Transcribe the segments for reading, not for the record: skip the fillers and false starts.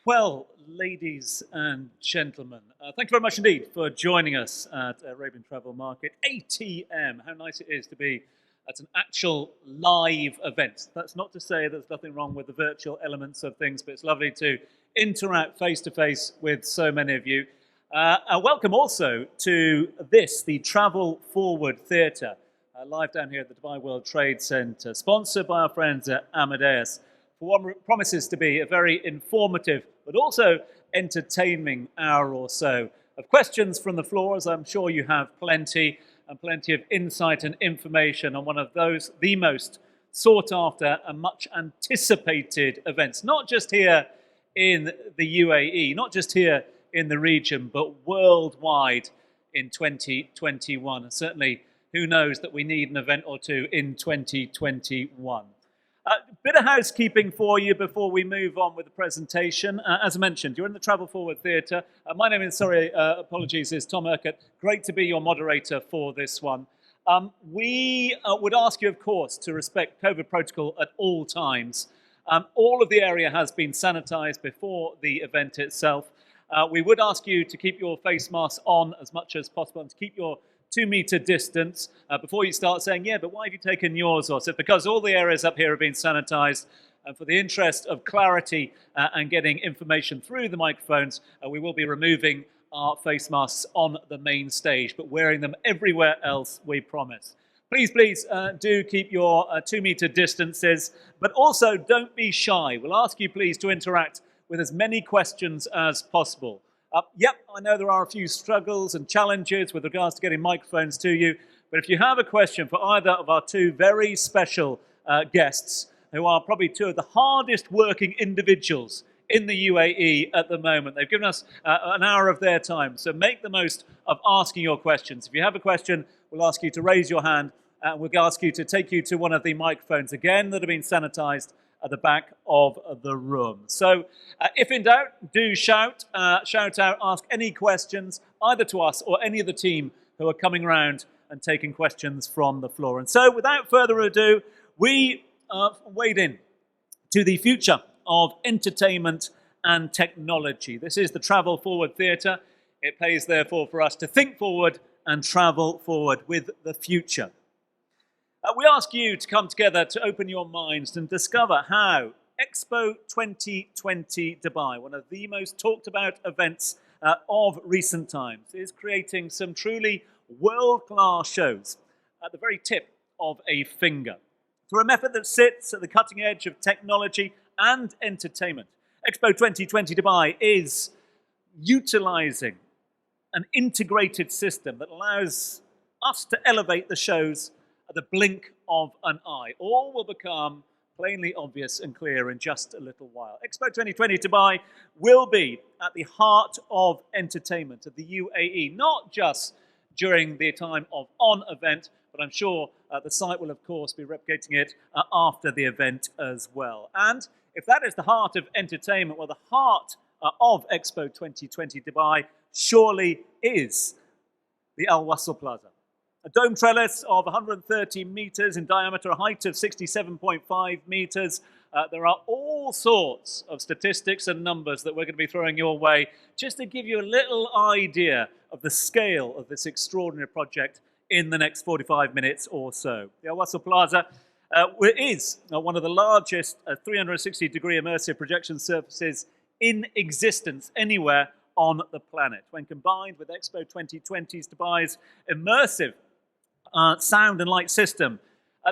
Well, ladies and gentlemen, thank you very much indeed for joining us at Arabian Travel Market ATM. How nice it is to be at an actual live event. That's not to say there's nothing wrong with the virtual elements of things, but it's lovely to interact face to face with so many of you. And welcome also to this, the Travel Forward Theatre, live down here at the Dubai World Trade Centre, sponsored by our friends at Amadeus, for what promises to be a very informative but also entertaining hour or so of questions from the floor, as I'm sure you have plenty, and plenty of insight and information on one of those, the most sought after and much anticipated events, not just here in the UAE, not just here in the region, but worldwide in 2021. And certainly, who knows that we need an event or two in 2021. Bit of housekeeping for you before we move on with the presentation. As I mentioned, you're in the Travel Forward Theatre. My name is, apologies, is Tom Urquhart. Great to be your moderator for this one. We would ask you, of course, to respect COVID protocol at all times. All of the area has been sanitized before the event itself. We would ask you to keep your face masks on as much as possible and to keep your 2-meter distance before you start saying, yeah, but why have you taken yours off? So because all the areas up here have been sanitized, and for the interest of clarity and getting information through the microphones, we will be removing our face masks on the main stage, but wearing them everywhere else, we promise. Please do keep your 2-meter distances, but also don't be shy. We'll ask you please to interact with as many questions as possible. Yep, I know there are a few struggles and challenges with regards to getting microphones to you, but if you have a question for either of our two very special guests, who are probably two of the hardest working individuals in the UAE at the moment, they've given us an hour of their time, so make the most of asking your questions. If you have a question, we'll ask you to raise your hand, and we'll ask you to take you to one of the microphones again that have been sanitized at the back of the room. So if in doubt, do shout out, ask any questions, either to us or any of the team who are coming around and taking questions from the floor. And so without further ado, we wade in to the future of entertainment and technology. This is the Travel Forward Theatre. It pays, therefore, for us to think forward and travel forward with the future. We ask you to come together to open your minds and discover how Expo 2020 Dubai, one of the most talked about events of recent times, is creating some truly world-class shows at the very tip of a finger. Through a method that sits at the cutting edge of technology and entertainment, Expo 2020 Dubai is utilizing an integrated system that allows us to elevate the shows at the blink of an eye. All will become plainly obvious and clear in just a little while. Expo 2020 Dubai will be at the heart of entertainment of the UAE, not just during the time of on event, but I'm sure the site will, of course, be replicating it after the event as well. And if that is the heart of entertainment, well, the heart of Expo 2020 Dubai surely is the Wasl Plaza. A dome trellis of 130 meters in diameter, a height of 67.5 meters. There are all sorts of statistics and numbers that we're going to be throwing your way just to give you a little idea of the scale of this extraordinary project in the next 45 minutes or so. The Wasl Plaza is one of the largest 360-degree immersive projection surfaces in existence anywhere on the planet. When combined with Expo 2020's Dubai's immersive sound and light system,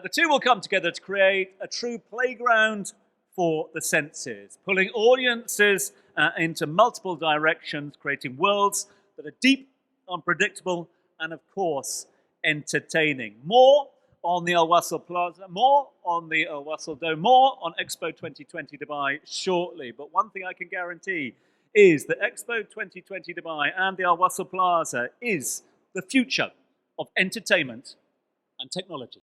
the two will come together to create a true playground for the senses, pulling audiences into multiple directions, creating worlds that are deep, unpredictable, and of course, entertaining. More on the Wasl Plaza, more on the Wasl Dome, more on Expo 2020 Dubai shortly. But one thing I can guarantee is that Expo 2020 Dubai and the Wasl Plaza is the future of entertainment and technology.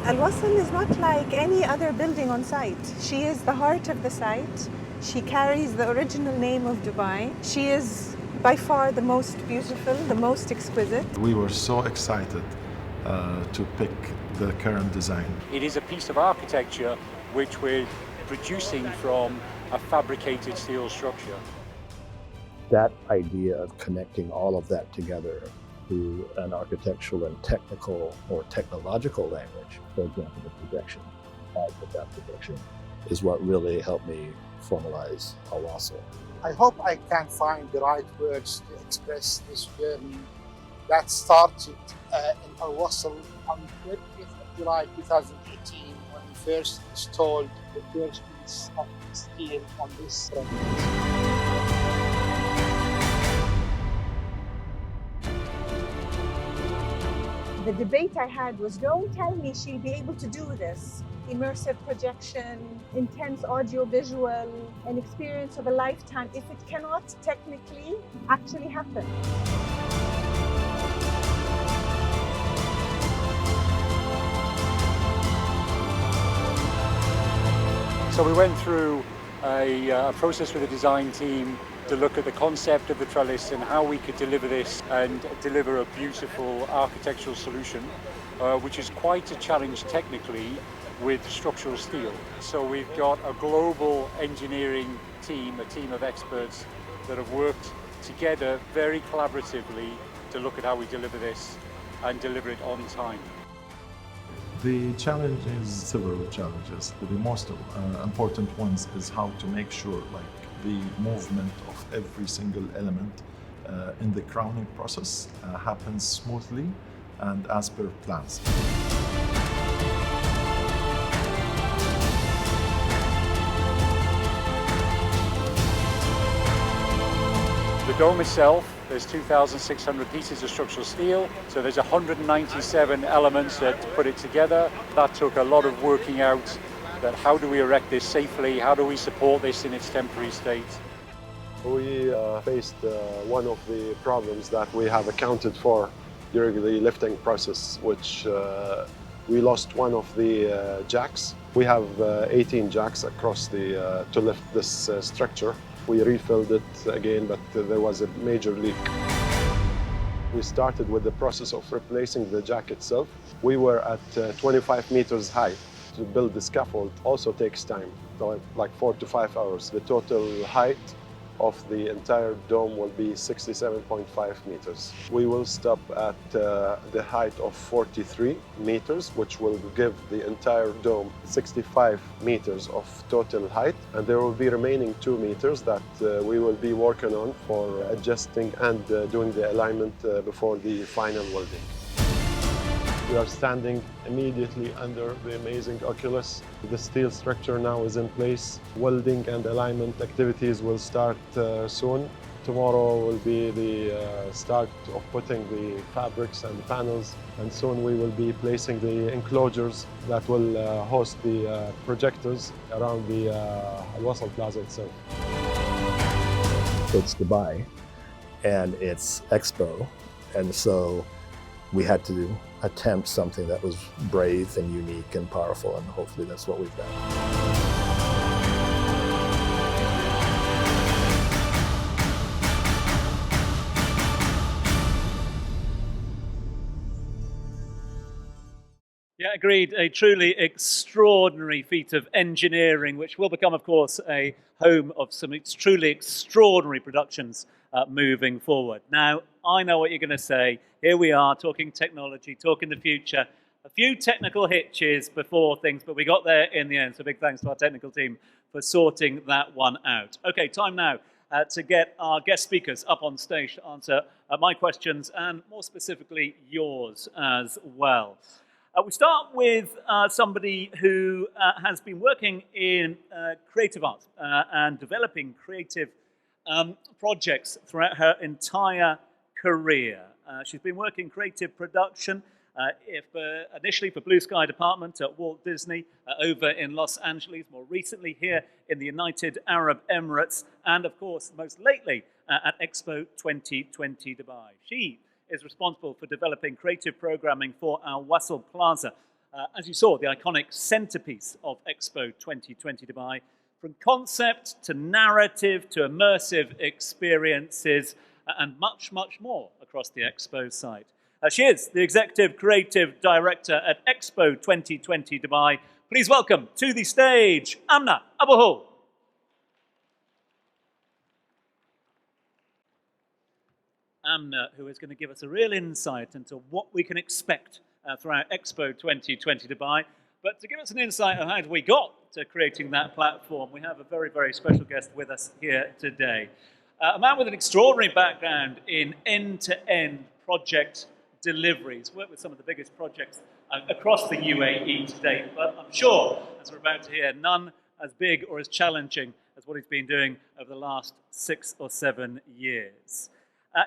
Al Wasl is not like any other building on site. She is the heart of the site. She carries the original name of Dubai. She is by far the most beautiful, the most exquisite. We were so excited to pick the current design. It is a piece of architecture which we're producing from a fabricated steel structure. That idea of connecting all of that together through an architectural and technical or technological language, for example, the projection, that projection, is what really helped me formalize Al Wasl. I hope I can find the right words to express this journey that started in Al Wasl on 30th of July 2018 when we first installed the first piece of steel on this project. The debate I had was, don't tell me she'll be able to do this. Immersive projection, intense audio visual, an experience of a lifetime, if it cannot technically actually happen. So we went through a process with the design team to look at the concept of the trellis and how we could deliver this and deliver a beautiful architectural solution, which is quite a challenge technically with structural steel. So we've got a global engineering team, a team of experts that have worked together very collaboratively to look at how we deliver this and deliver it on time. The challenge is several challenges. The most important ones is how to make sure the movement of every single element in the crowning process happens smoothly and as per plans. The dome itself, there's 2,600 pieces of structural steel, so there's 197 elements that put it together. That took a lot of working out, that how do we erect this safely, how do we support this in its temporary state. We faced one of the problems that we have accounted for during the lifting process, which we lost one of the jacks. We have 18 jacks across to lift this structure. We refilled it again, but there was a major leak. We started with the process of replacing the jack itself. We were at 25 meters high. To build the scaffold also takes time, like 4 to 5 hours. The total height of the entire dome will be 67.5 meters. We will stop at the height of 43 meters, which will give the entire dome 65 meters of total height. And there will be remaining 2 meters that we will be working on for adjusting and doing the alignment before the final welding. We are standing immediately under the amazing Oculus. The steel structure now is in place. Welding and alignment activities will start soon. Tomorrow will be the start of putting the fabrics and panels, and soon we will be placing the enclosures that will host the projectors around the Wasl Plaza itself. It's Dubai and it's Expo, and so we had to attempt something that was brave and unique and powerful, and hopefully that's what we've done. Yeah, agreed. A truly extraordinary feat of engineering, which will become, of course, a home of some truly extraordinary productions moving forward. Now, I know what you're going to say. Here we are talking technology, talking the future. A few technical hitches before things, but we got there in the end. So big thanks to our technical team for sorting that one out. Okay, time now to get our guest speakers up on stage to answer my questions and more specifically yours as well. We start with somebody who has been working in creative arts and developing creative projects throughout her entire career. She's been working creative production, initially for Blue Sky Department at Walt Disney, over in Los Angeles, more recently here in the United Arab Emirates, and of course, most lately at Expo 2020 Dubai. She is responsible for developing creative programming for our Wasl Plaza as you saw, the iconic centerpiece of Expo 2020 Dubai, from concept to narrative to immersive experiences and much, much more across the Expo site. She is the Executive Creative Director at Expo 2020 Dubai. Please welcome to the stage, Amna Abul. Amna, who is going to give us a real insight into what we can expect throughout Expo 2020 Dubai. But to give us an insight on how we got to creating that platform, we have a very, very special guest with us here today. A man with an extraordinary background in end-to-end project deliveries, worked with some of the biggest projects across the UAE to date, but I'm sure, as we're about to hear, none as big or as challenging as what he's been doing over the last 6 or 7 years.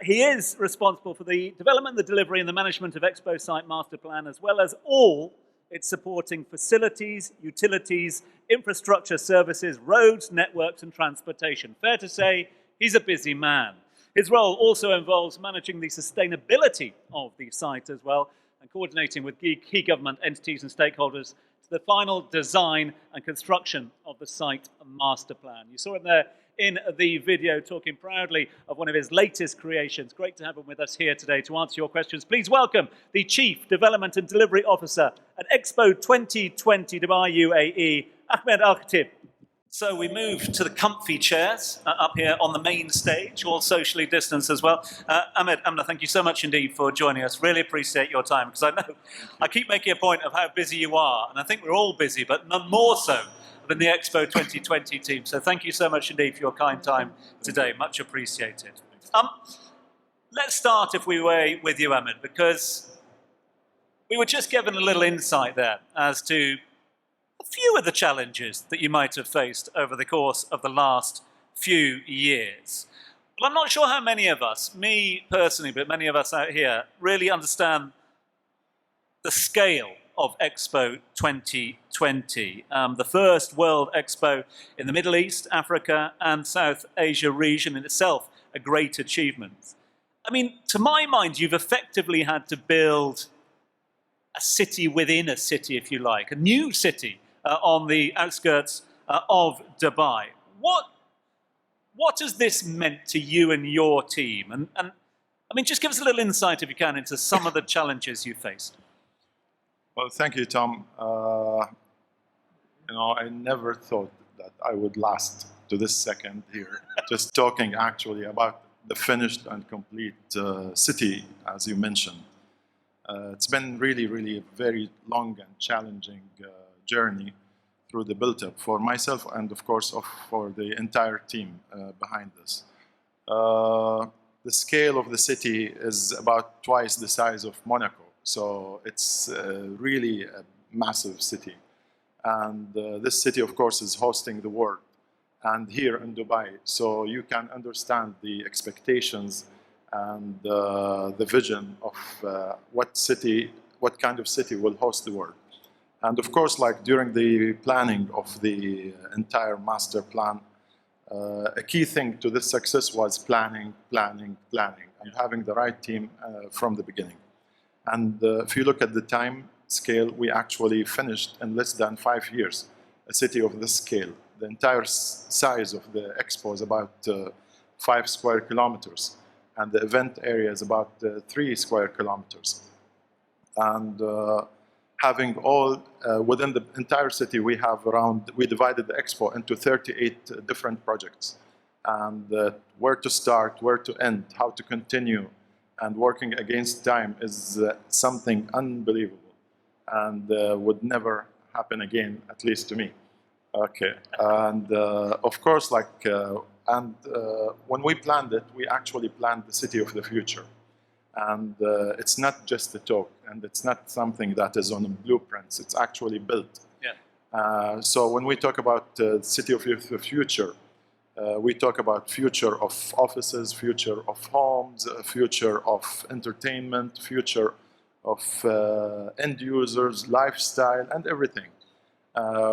He is responsible for the development, the delivery, and the management of Expo Site Master Plan, as well as all its supporting facilities, utilities, infrastructure services, roads, networks, and transportation. Fair to say, he's a busy man. His role also involves managing the sustainability of the site as well, and coordinating with key government entities and stakeholders to the final design and construction of the site master plan. You saw him there in the video talking proudly of one of his latest creations. Great to have him with us here today to answer your questions. Please welcome the Chief Development and Delivery Officer at Expo 2020 Dubai UAE, Ahmed Al-Khatib. So we move to the comfy chairs up here on the main stage, all socially distanced as well. Amna, thank you so much indeed for joining us. Really appreciate your time, because I know I keep making a point of how busy you are, and I think we're all busy, but none more so than the Expo 2020 team. So thank you so much indeed for your kind time today. Much appreciated. Let's start, if we may, with you, Ahmed, because we were just given a little insight there as to a few of the challenges that you might have faced over the course of the last few years. But I'm not sure how many of us, me personally, but many of us out here, really understand the scale of Expo 2020, the first World Expo in the Middle East, Africa, and South Asia region, in itself a great achievement. I mean, to my mind, you've effectively had to build a city within a city, if you like, a new city on the outskirts of Dubai. What has this meant to you and your team? And I mean, just give us a little insight, if you can, into some of the challenges you faced. Well, thank you, Tom. I never thought that I would last to this second here, just talking actually about the finished and complete city, as you mentioned. It's been really, really a very long and challenging journey through the build-up for myself and, of course, for the entire team behind this. The scale of the city is about twice the size of Monaco, so it's really a massive city. And this city, of course, is hosting the world, and here in Dubai, so you can understand the expectations and the vision of what kind of city will host the world. And of course, like during the planning of the entire master plan, a key thing to this success was planning, and having the right team from the beginning. And if you look at the time scale, we actually finished in less than 5 years a city of this scale. The entire size of the expo is about 5 square kilometers, and the event area is about 3 square kilometers. And having all within the entire city, we divided the expo into 38 different projects, and where to start, where to end, how to continue, and working against time is something unbelievable, and would never happen again, at least to me. Okay, and of course, when we planned it, we actually planned the city of the future. And it's not just a talk, and it's not something that is on blueprints, it's actually built. Yeah. So when we talk about the city of the future, we talk about future of offices, future of homes, future of entertainment, future of end users, lifestyle, and everything.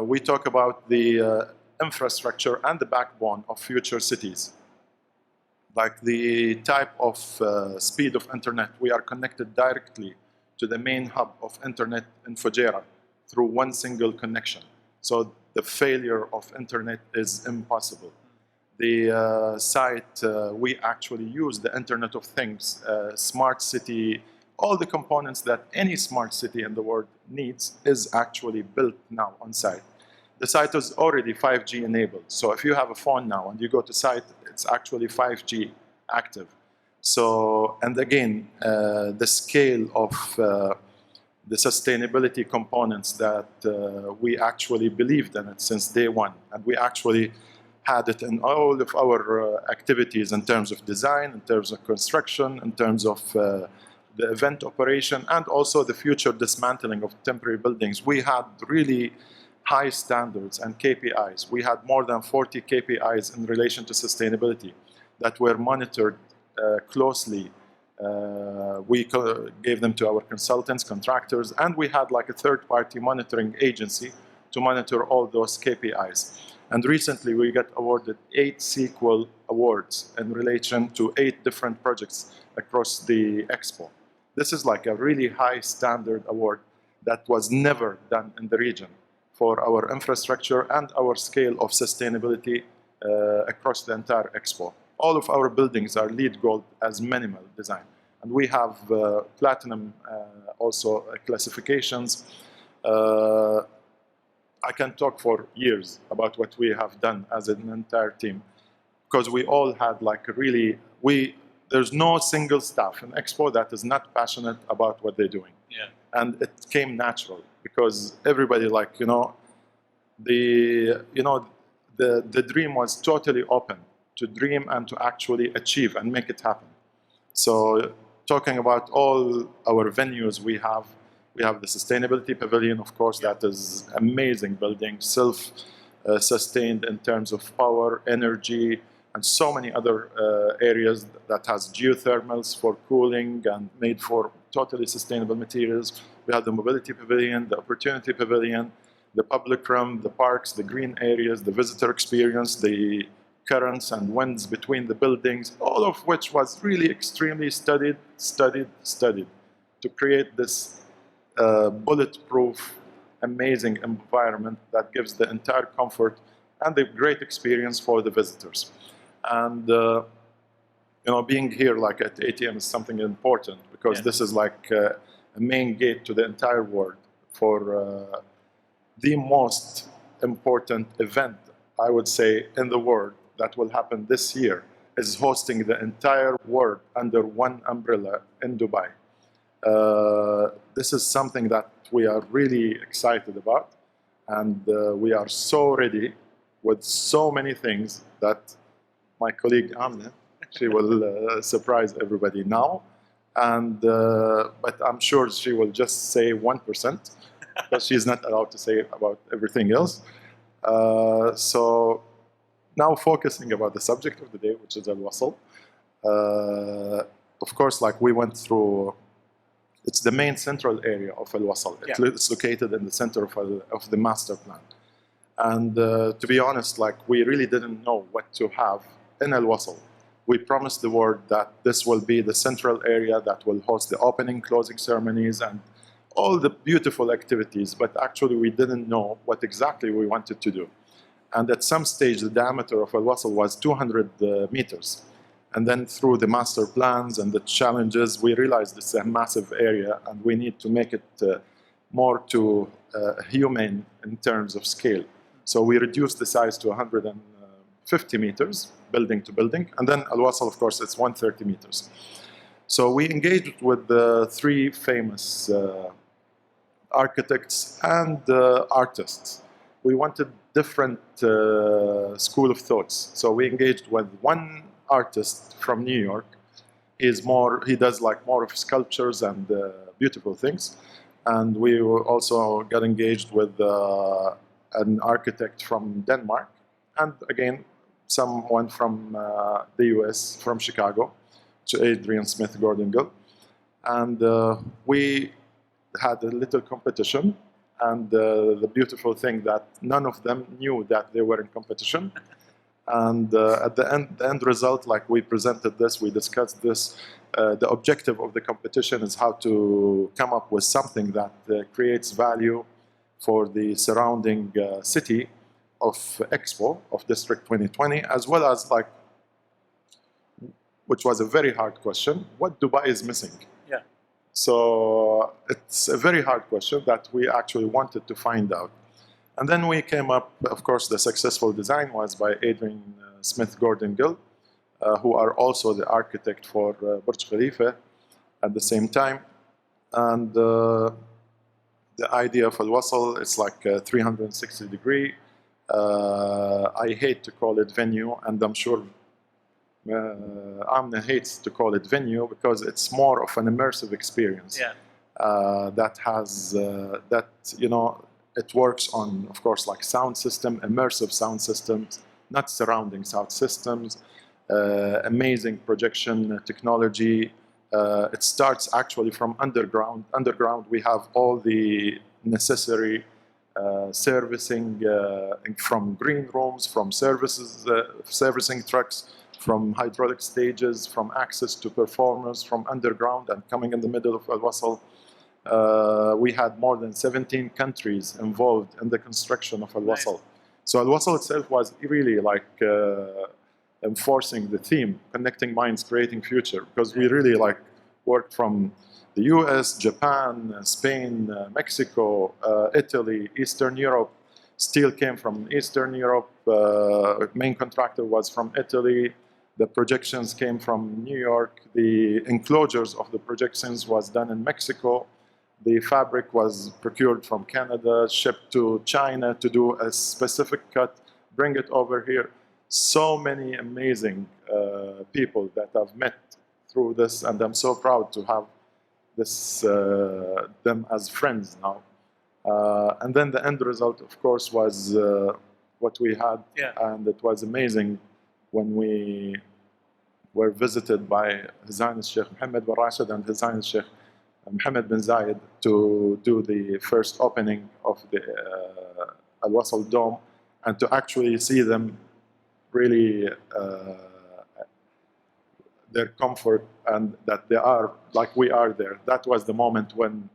We talk about the infrastructure and the backbone of future cities. Like the type of speed of internet, we are connected directly to the main hub of internet in Fujairah, through one single connection. So the failure of internet is impossible. The site, we actually use the Internet of Things, smart city, all the components that any smart city in the world needs is actually built now on site. The site is already 5G enabled. So if you have a phone now and you go to site, it's actually 5G active. So, and again, the scale of the sustainability components that we actually believed in it since day one. And we actually had it in all of our activities in terms of design, in terms of construction, in terms of the event operation, and also the future dismantling of temporary buildings. We had really high standards and KPIs. We had more than 40 KPIs in relation to sustainability that were monitored closely. We gave them to our consultants, contractors, and we had like a third-party monitoring agency to monitor all those KPIs. And recently we got awarded 8 sequel awards in relation to 8 different projects across the expo. This is like a really high standard award that was never done in the region for our infrastructure and our scale of sustainability across the entire expo. All of our buildings are LEED Gold as minimal design. And we have platinum also classifications. I can talk for years about what we have done as an entire team, because we all had like really, there's no single staff in Expo that is not passionate about what they're doing. Yeah. And it came natural because everybody like, the dream was totally open to dream and to actually achieve and make it happen. So talking about all our venues we have the Sustainability Pavilion, of course, that is amazing building, self-sustained in terms of power, energy, and so many other areas that has geothermals for cooling and made for totally sustainable materials. We have the Mobility Pavilion, the Opportunity Pavilion, the public room, the parks, the green areas, the visitor experience, the currents and winds between the buildings, all of which was really extremely studied to create this bulletproof, amazing environment that gives the entire comfort and the great experience for the visitors. And being here like at ATM is something important because this is like a main gate to the entire world for the most important event, I would say, in the world that will happen this year is hosting the entire world under one umbrella in Dubai. This is something that we are really excited about, and we are so ready with so many things that my colleague Amna, she will surprise everybody now, and but I'm sure she will just say 1% because she's not allowed to say about everything else. So now focusing about the subject of the day, which is Al-Wasl. Of course, like we went through, it's the main central area of Al-Wasl. It's located in the center of the master plan. And to be honest, like we really didn't know what to have in Al-Wasl. We promised the world that this will be the central area that will host the opening, closing ceremonies, and all the beautiful activities, but actually we didn't know what exactly we wanted to do. And at some stage, the diameter of Al-Wasl was 200 meters. And then through the master plans and the challenges, we realized it's a massive area and we need to make it more to humane in terms of scale. So we reduced the size to 150 meters, building to building. And then Al-Wasl, of course, it's 130 meters. So we engaged with the 3 famous architects and artists. We wanted different school of thoughts. So we engaged with one artist from New York. He does like more of sculptures and beautiful things. And we also got engaged with an architect from Denmark. And again, someone from the US, from Chicago, to Adrian Smith Gordon-Gill. And we had a little competition. And the beautiful thing that none of them knew that they were in competition. And at the end result, like we presented this, we discussed this. The objective of the competition is how to come up with something that creates value for the surrounding city of Expo, of District 2020, as well as like, which was a very hard question, what Dubai is missing? Yeah. So it's a very hard question that we actually wanted to find out. And then we came up, of course, the successful design was by Adrian Smith Gordon-Gill, who are also the architect for Burj Khalifa at the same time. And the idea of Al-Wasl, it's like 360 degree. I hate to call it venue, and I'm sure Amna hates to call it venue because it's more of an immersive experience. Yeah. That has, you know, it works on, of course, like sound system, immersive sound systems, not surrounding sound systems, amazing projection technology. It starts actually from underground. Underground, we have all the necessary servicing from green rooms, from services, servicing trucks, from hydraulic stages, from access to performers, from underground and coming in the middle of Al-Wasl. We had more than 17 countries involved in the construction of Al-Wasl. Nice. So Al-Wasl itself was really like enforcing the theme, connecting minds, creating future, because we really like worked from the US, Japan, Spain, Mexico, Italy, Eastern Europe. Steel came from Eastern Europe. Main contractor was from Italy. The projections came from New York. The enclosures of the projections was done in Mexico. The fabric was procured from Canada, shipped to China to do a specific cut, bring it over here. So many amazing people that I've met through this, and I'm so proud to have this, them as friends now. And then the end result, of course, was what we had, Yeah. and it was amazing when we were visited by His Highness Sheikh Mohammed bin Rashid and His Highness Sheikh Mohammed bin Zayed to do the first opening of the Al-Wasl Dome, and to actually see them really their comfort and that they are like we are there. That was the moment when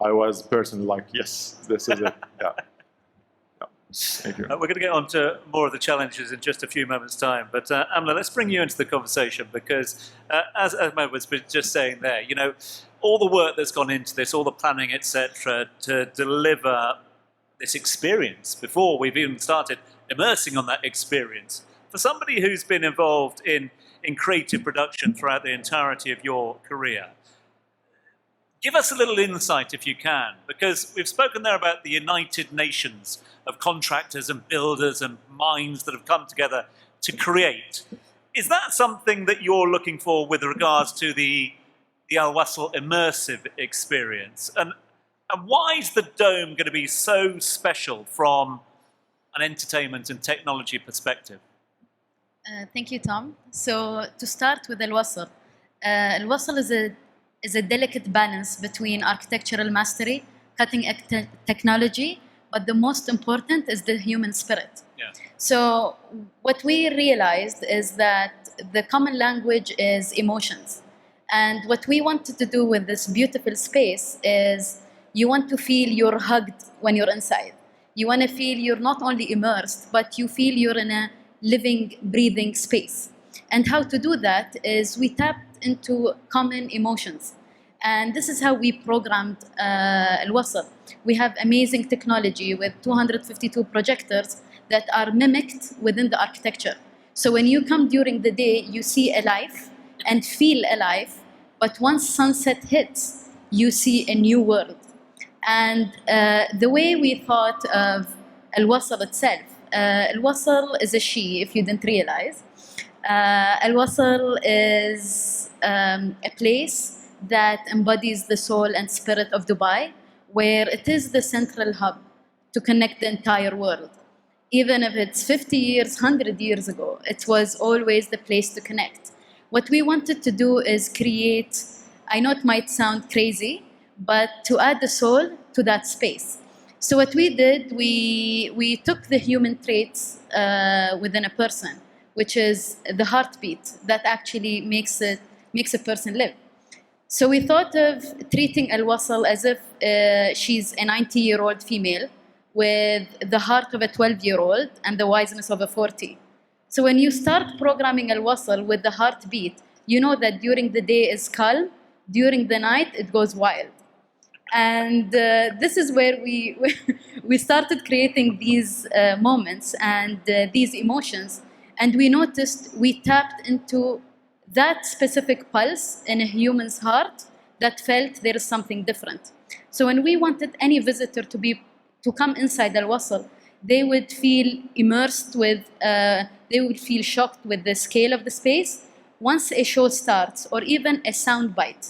I was personally like, yes, this is it. Yeah. Yeah. Thank you. We're going to get on to more of the challenges in just a few moments' time. But Amna, let's bring you into the conversation because, as Ahmed was just saying there, you know, all the work that's gone into this, all the planning, etc., to deliver this experience before we've even started immersing on that experience. For somebody who's been involved in creative production throughout the entirety of your career, give us a little insight if you can, because we've spoken there about the United Nations of contractors and builders and minds that have come together to create. Is that something that you're looking for with regards to the Al-Wasl immersive experience? And why is the dome going to be so special from an entertainment and technology perspective? Thank you, Tom. So to start with Al-Wasl, Al-Wasl is a delicate balance between architectural mastery, cutting-edge technology, but the most important is the human spirit. Yeah. So what we realized is that the common language is emotions. And what we wanted to do with this beautiful space is you want to feel you're hugged when you're inside. You want to feel you're not only immersed, but you feel you're in a living, breathing space. And how to do that is we tapped into common emotions. And this is how we programmed Al-Wasl. We have amazing technology with 252 projectors that are mimicked within the architecture. So when you come during the day, you see alive and feel alive. But once sunset hits, you see a new world. And the way we thought of Al-Wasl itself, Al-Wasl is a she, if you didn't realize. Al-Wasl is a place that embodies the soul and spirit of Dubai, where it is the central hub to connect the entire world. Even if it's 50 years, 100 years ago, it was always the place to connect. What we wanted to do is create, I know it might sound crazy, but to add the soul to that space. So what we did, we took the human traits within a person, which is the heartbeat that actually makes a person live. So we thought of treating Al-Wasl as if she's a 90-year-old female with the heart of a 12-year-old and the wiseness of a 40. So when you start programming Al-Wasl with the heartbeat, you know that during the day is calm, during the night it goes wild. And this is where we started creating these moments and these emotions. And we noticed we tapped into that specific pulse in a human's heart that felt there is something different. So when we wanted any visitor to come inside Al-Wasl, they would feel immersed with, they would feel shocked with the scale of the space. Once a show starts, or even a sound bite,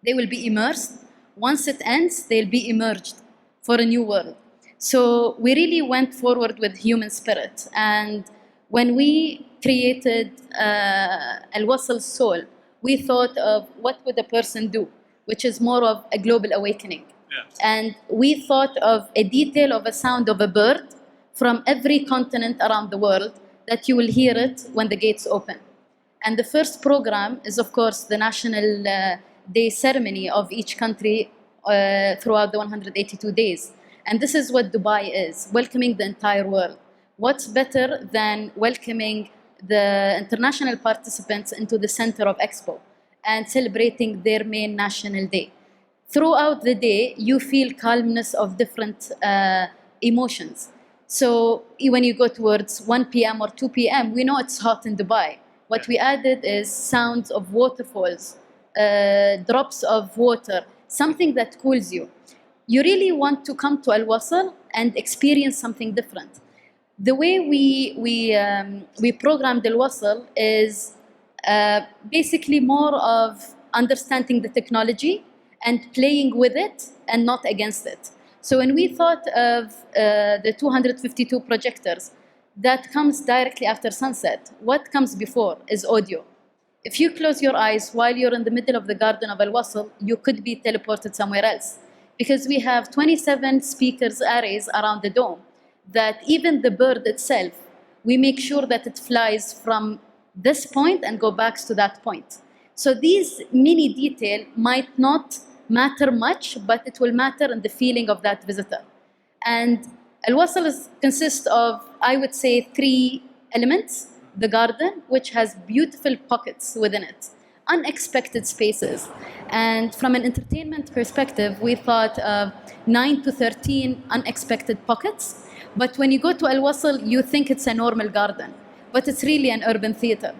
they will be immersed. Once it ends, they'll be emerged for a new world. So we really went forward with human spirit. And when we created Al-Wasl's soul, we thought of what would a person do, which is more of a global awakening. Yeah. And we thought of a detail of a sound of a bird from every continent around the world that you will hear it when the gates open. And the first program is, of course, the national day ceremony of each country throughout the 182 days. And this is what Dubai is, welcoming the entire world. What's better than welcoming the international participants into the center of Expo and celebrating their main national day? Throughout the day, you feel calmness of different emotions. So when you go towards 1 p.m. or 2 p.m., we know it's hot in Dubai. What we added is sounds of waterfalls, drops of water, something that cools you. You really want to come to Al-Wasl and experience something different. The way we programmed Al-Wasl is basically more of understanding the technology and playing with it and not against it. So when we thought of the 252 projectors, that comes directly after sunset. What comes before is audio. If you close your eyes while you're in the middle of the garden of Al-Wasl, you could be teleported somewhere else. Because we have 27 speakers arrays around the dome, that even the bird itself, we make sure that it flies from this point and go back to that point. So these mini detail might not matter much, but it will matter in the feeling of that visitor. And Al-Wasl consists of, I would say, 3 elements. The garden, which has beautiful pockets within it, unexpected spaces. And from an entertainment perspective, we thought of 9 to 13 unexpected pockets. But when you go to Al-Wasl, you think it's a normal garden, but it's really an urban theater.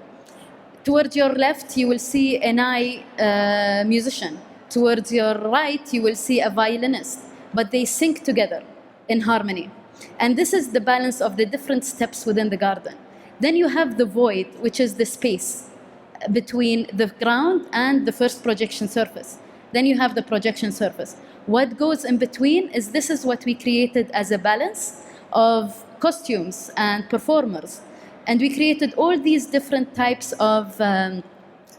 Towards your left, you will see an eye musician. Towards your right, you will see a violinist, but they sync together in harmony. And this is the balance of the different steps within the garden. Then you have the void, which is the space between the ground and the first projection surface. Then you have the projection surface. What goes in between is this is what we created as a balance of costumes and performers. And we created all these different types of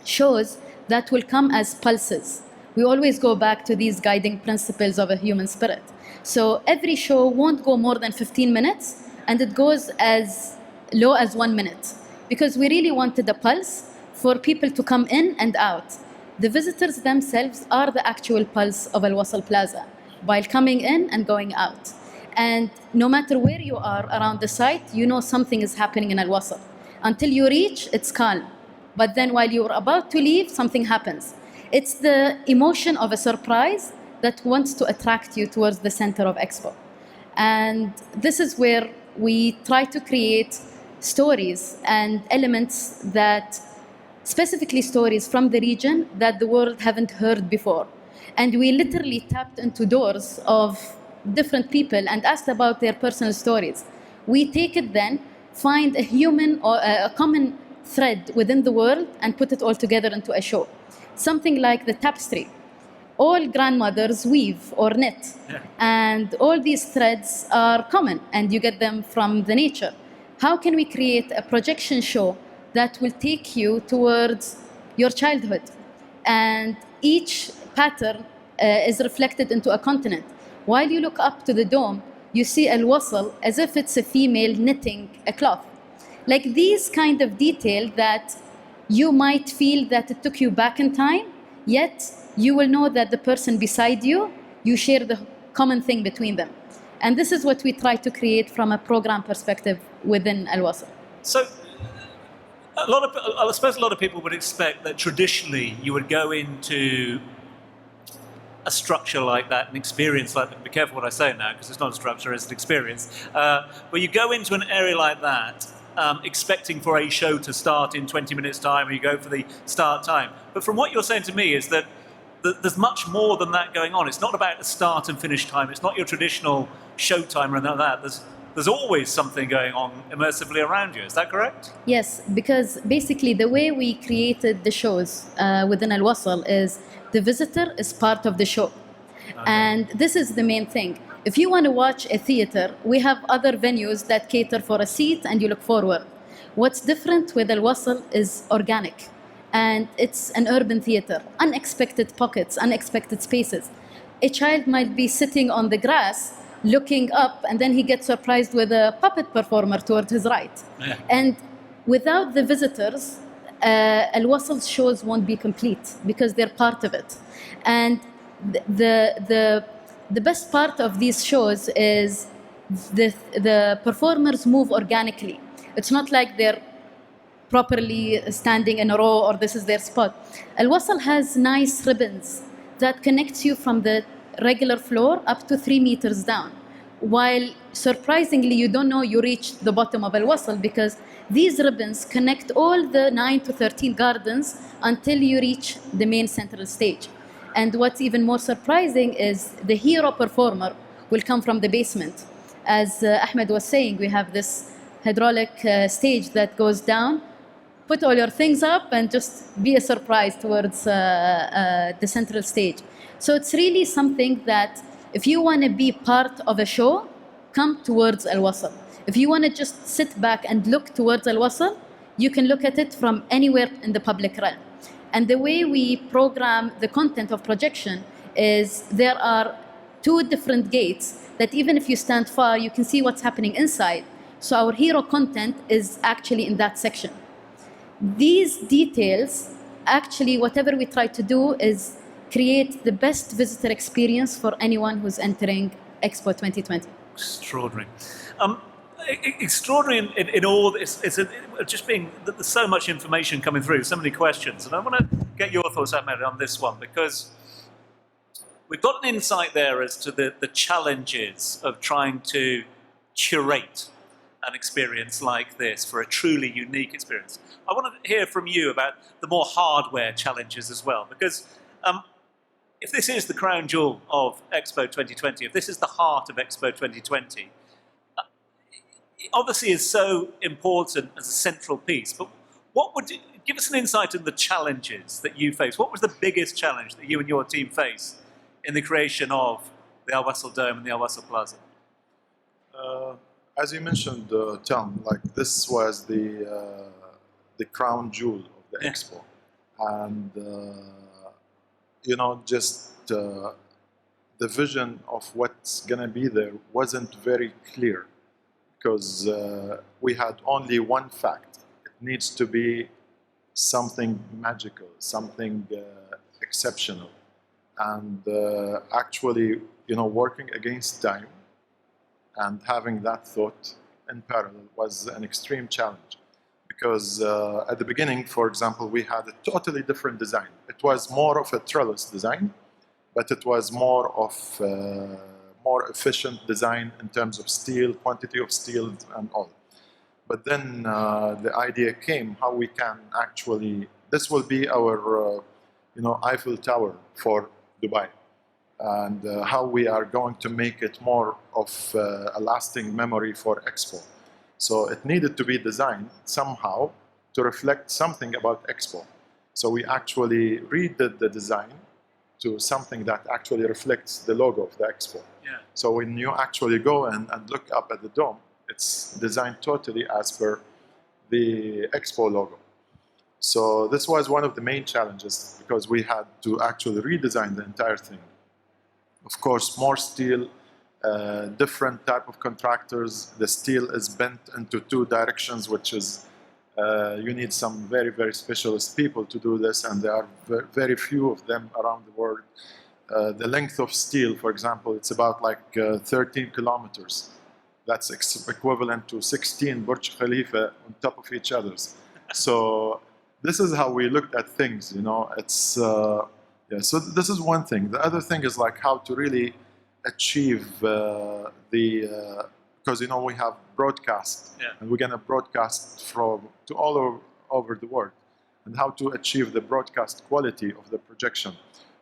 shows that will come as pulses. We always go back to these guiding principles of a human spirit. So every show won't go more than 15 minutes, and it goes as low as 1 minute, because we really wanted a pulse for people to come in and out. The visitors themselves are the actual pulse of Wasl Plaza, while coming in and going out. And no matter where you are around the site, you know something is happening in Wasl. Until you reach, it's calm. But then while you're about to leave, something happens. It's the emotion of a surprise that wants to attract you towards the center of Expo. And this is where we try to create stories and elements that, specifically stories from the region that the world haven't heard before. And we literally tapped into doors of different people and asked about their personal stories. We take it then, find a human or a common thread within the world and put it all together into a show. Something like the tapestry. All grandmothers weave or knit, and all these threads are common, and you get them from the nature. How can we create a projection show that will take you towards your childhood? And each pattern is reflected into a continent. While you look up to the dome, you see Al-Wasl as if it's a female knitting a cloth. Like these kind of detail that you might feel that it took you back in time, yet you will know that the person beside you, you share the common thing between them. And this is what we try to create from a program perspective within Al-Wasl. So, I suppose a lot of people would expect that traditionally you would go into a structure like that, an experience like that. Be careful what I say now, because it's not a structure, it's an experience. But you go into an area like that expecting for a show to start in 20 minutes time, or you go for the start time. But from what you're saying to me is that there's much more than that going on. It's not about the start and finish time. It's not your traditional show time or anything like that. There's always something going on immersively around you. Is that correct? Yes, because basically the way we created the shows within Al-Wasl is the visitor is part of the show. Okay. And this is the main thing. If you want to watch a theater, we have other venues that cater for a seat and you look forward. What's different with Al-Wasl is organic. And it's an urban theater, unexpected pockets, unexpected spaces. A child might be sitting on the grass looking up, and then he gets surprised with a puppet performer towards his right. Yeah. And without the visitors, Al-Wasl's shows won't be complete because they're part of it. And the best part of these shows is the performers move organically. It's not like they're properly standing in a row or this is their spot. Al-Wasl has nice ribbons that connects you from the regular floor up to 3 meters down. While surprisingly, you don't know you reached the bottom of Al-Wasl because these ribbons connect all the 9 to 13 gardens until you reach the main central stage. And what's even more surprising is the hero performer will come from the basement. As Ahmed was saying, we have this hydraulic stage that goes down. Put all your things up and just be a surprise towards the central stage. So it's really something that if you want to be part of a show, come towards Al-Wasl. If you want to just sit back and look towards Al-Wasl, you can look at it from anywhere in the public realm. And the way we program the content of projection is there are 2 different gates that even if you stand far, you can see what's happening inside. So our hero content is actually in that section. These details, actually, whatever we try to do is create the best visitor experience for anyone who's entering Expo 2020. Extraordinary. Extraordinary in all this. It's just being there's so much information coming through, so many questions, and I want to get your thoughts, Ahmed, on this one because we've got an insight there as to the challenges of trying to curate an experience like this for a truly unique experience. I want to hear from you about the more hardware challenges as well, because if this is the crown jewel of Expo 2020, if this is the heart of Expo 2020, it obviously is so important as a central piece, but give us an insight in the challenges that you face. What was the biggest challenge that you and your team faced in the creation of the Al-Wasl Dome and the Al-Wasl Plaza? As you mentioned, Tom, like this was the crown jewel of the Expo, and you know, just the vision of what's gonna be there wasn't very clear because we had only one fact: it needs to be something magical, something exceptional, and actually, you know, working against time and having that thought in parallel was an extreme challenge because at the beginning, for example, we had a totally different design. It was more of a trellis design, but it was more of more efficient design in terms of steel, quantity of steel and all. But then the idea came how we can actually, this will be our you know, Eiffel Tower for Dubai. And how we are going to make it more of a lasting memory for Expo. So it needed to be designed somehow to reflect something about Expo. So we actually redid the design to something that actually reflects the logo of the Expo. Yeah. So when you actually go and look up at the dome, it's designed totally as per the Expo logo. So this was one of the main challenges because we had to actually redesign the entire thing. Of course, more steel, different type of contractors. The steel is bent into 2 directions, which is You need some very, very specialist people to do this, and there are very few of them around the world. The length of steel, for example, it's about like 13 kilometers. That's equivalent to 16 Burj Khalifa on top of each other's. So this is how we looked at things, you know. It's yeah. So this is one thing. The other thing is like how to really achieve because you know we have broadcast, and we're gonna broadcast to all over the world, and how to achieve the broadcast quality of the projection,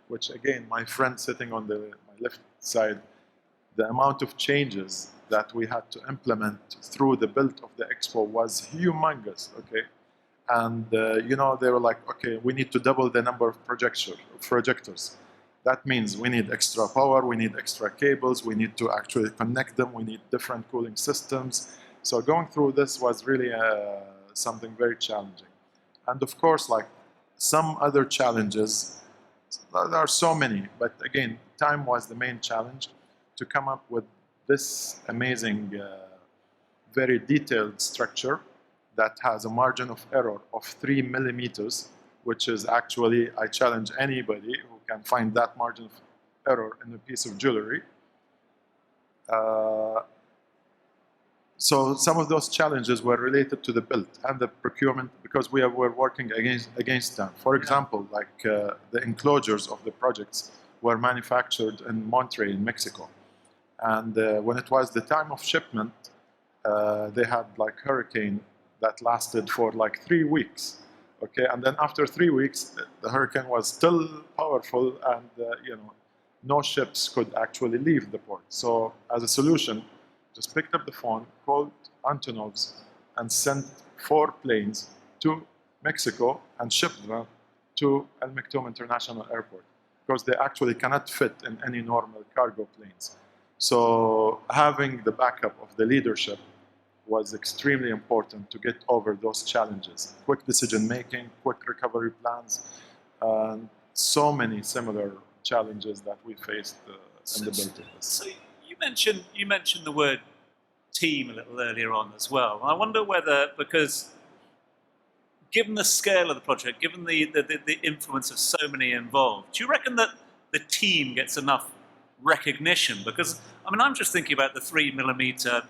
which again, my friend sitting on my left side, the amount of changes that we had to implement through the build of the expo was humongous. Okay. And you know, they were like, okay, we need to double the number of projectors. That means we need extra power, we need extra cables, we need to actually connect them, we need different cooling systems. So going through this was really something very challenging. And of course, like some other challenges, there are so many, but again, time was the main challenge to come up with this amazing, very detailed structure that has a margin of error of 3 millimeters, which is actually, I challenge anybody who can find that margin of error in a piece of jewelry. So some of those challenges were related to the build and the procurement, because we were working against them. For example, like the enclosures of the projects were manufactured in Monterrey in Mexico. And when it was the time of shipment, they had like hurricane that lasted for like 3 weeks. Okay, and then after 3 weeks, the hurricane was still powerful, and you know, no ships could actually leave the port. So as a solution, just picked up the phone, called Antonov's, and sent 4 planes to Mexico and shipped them to El Maktoum International Airport, because they actually cannot fit in any normal cargo planes. So having the backup of the leadership was extremely important to get over those challenges. Quick decision-making, quick recovery plans, and so many similar challenges that we faced in the build of this. So you mentioned the word team a little earlier on as well. I wonder whether, because given the scale of the project, given the influence of so many involved, do you reckon that the team gets enough recognition? Because, I mean, I'm just thinking about the 3 millimeter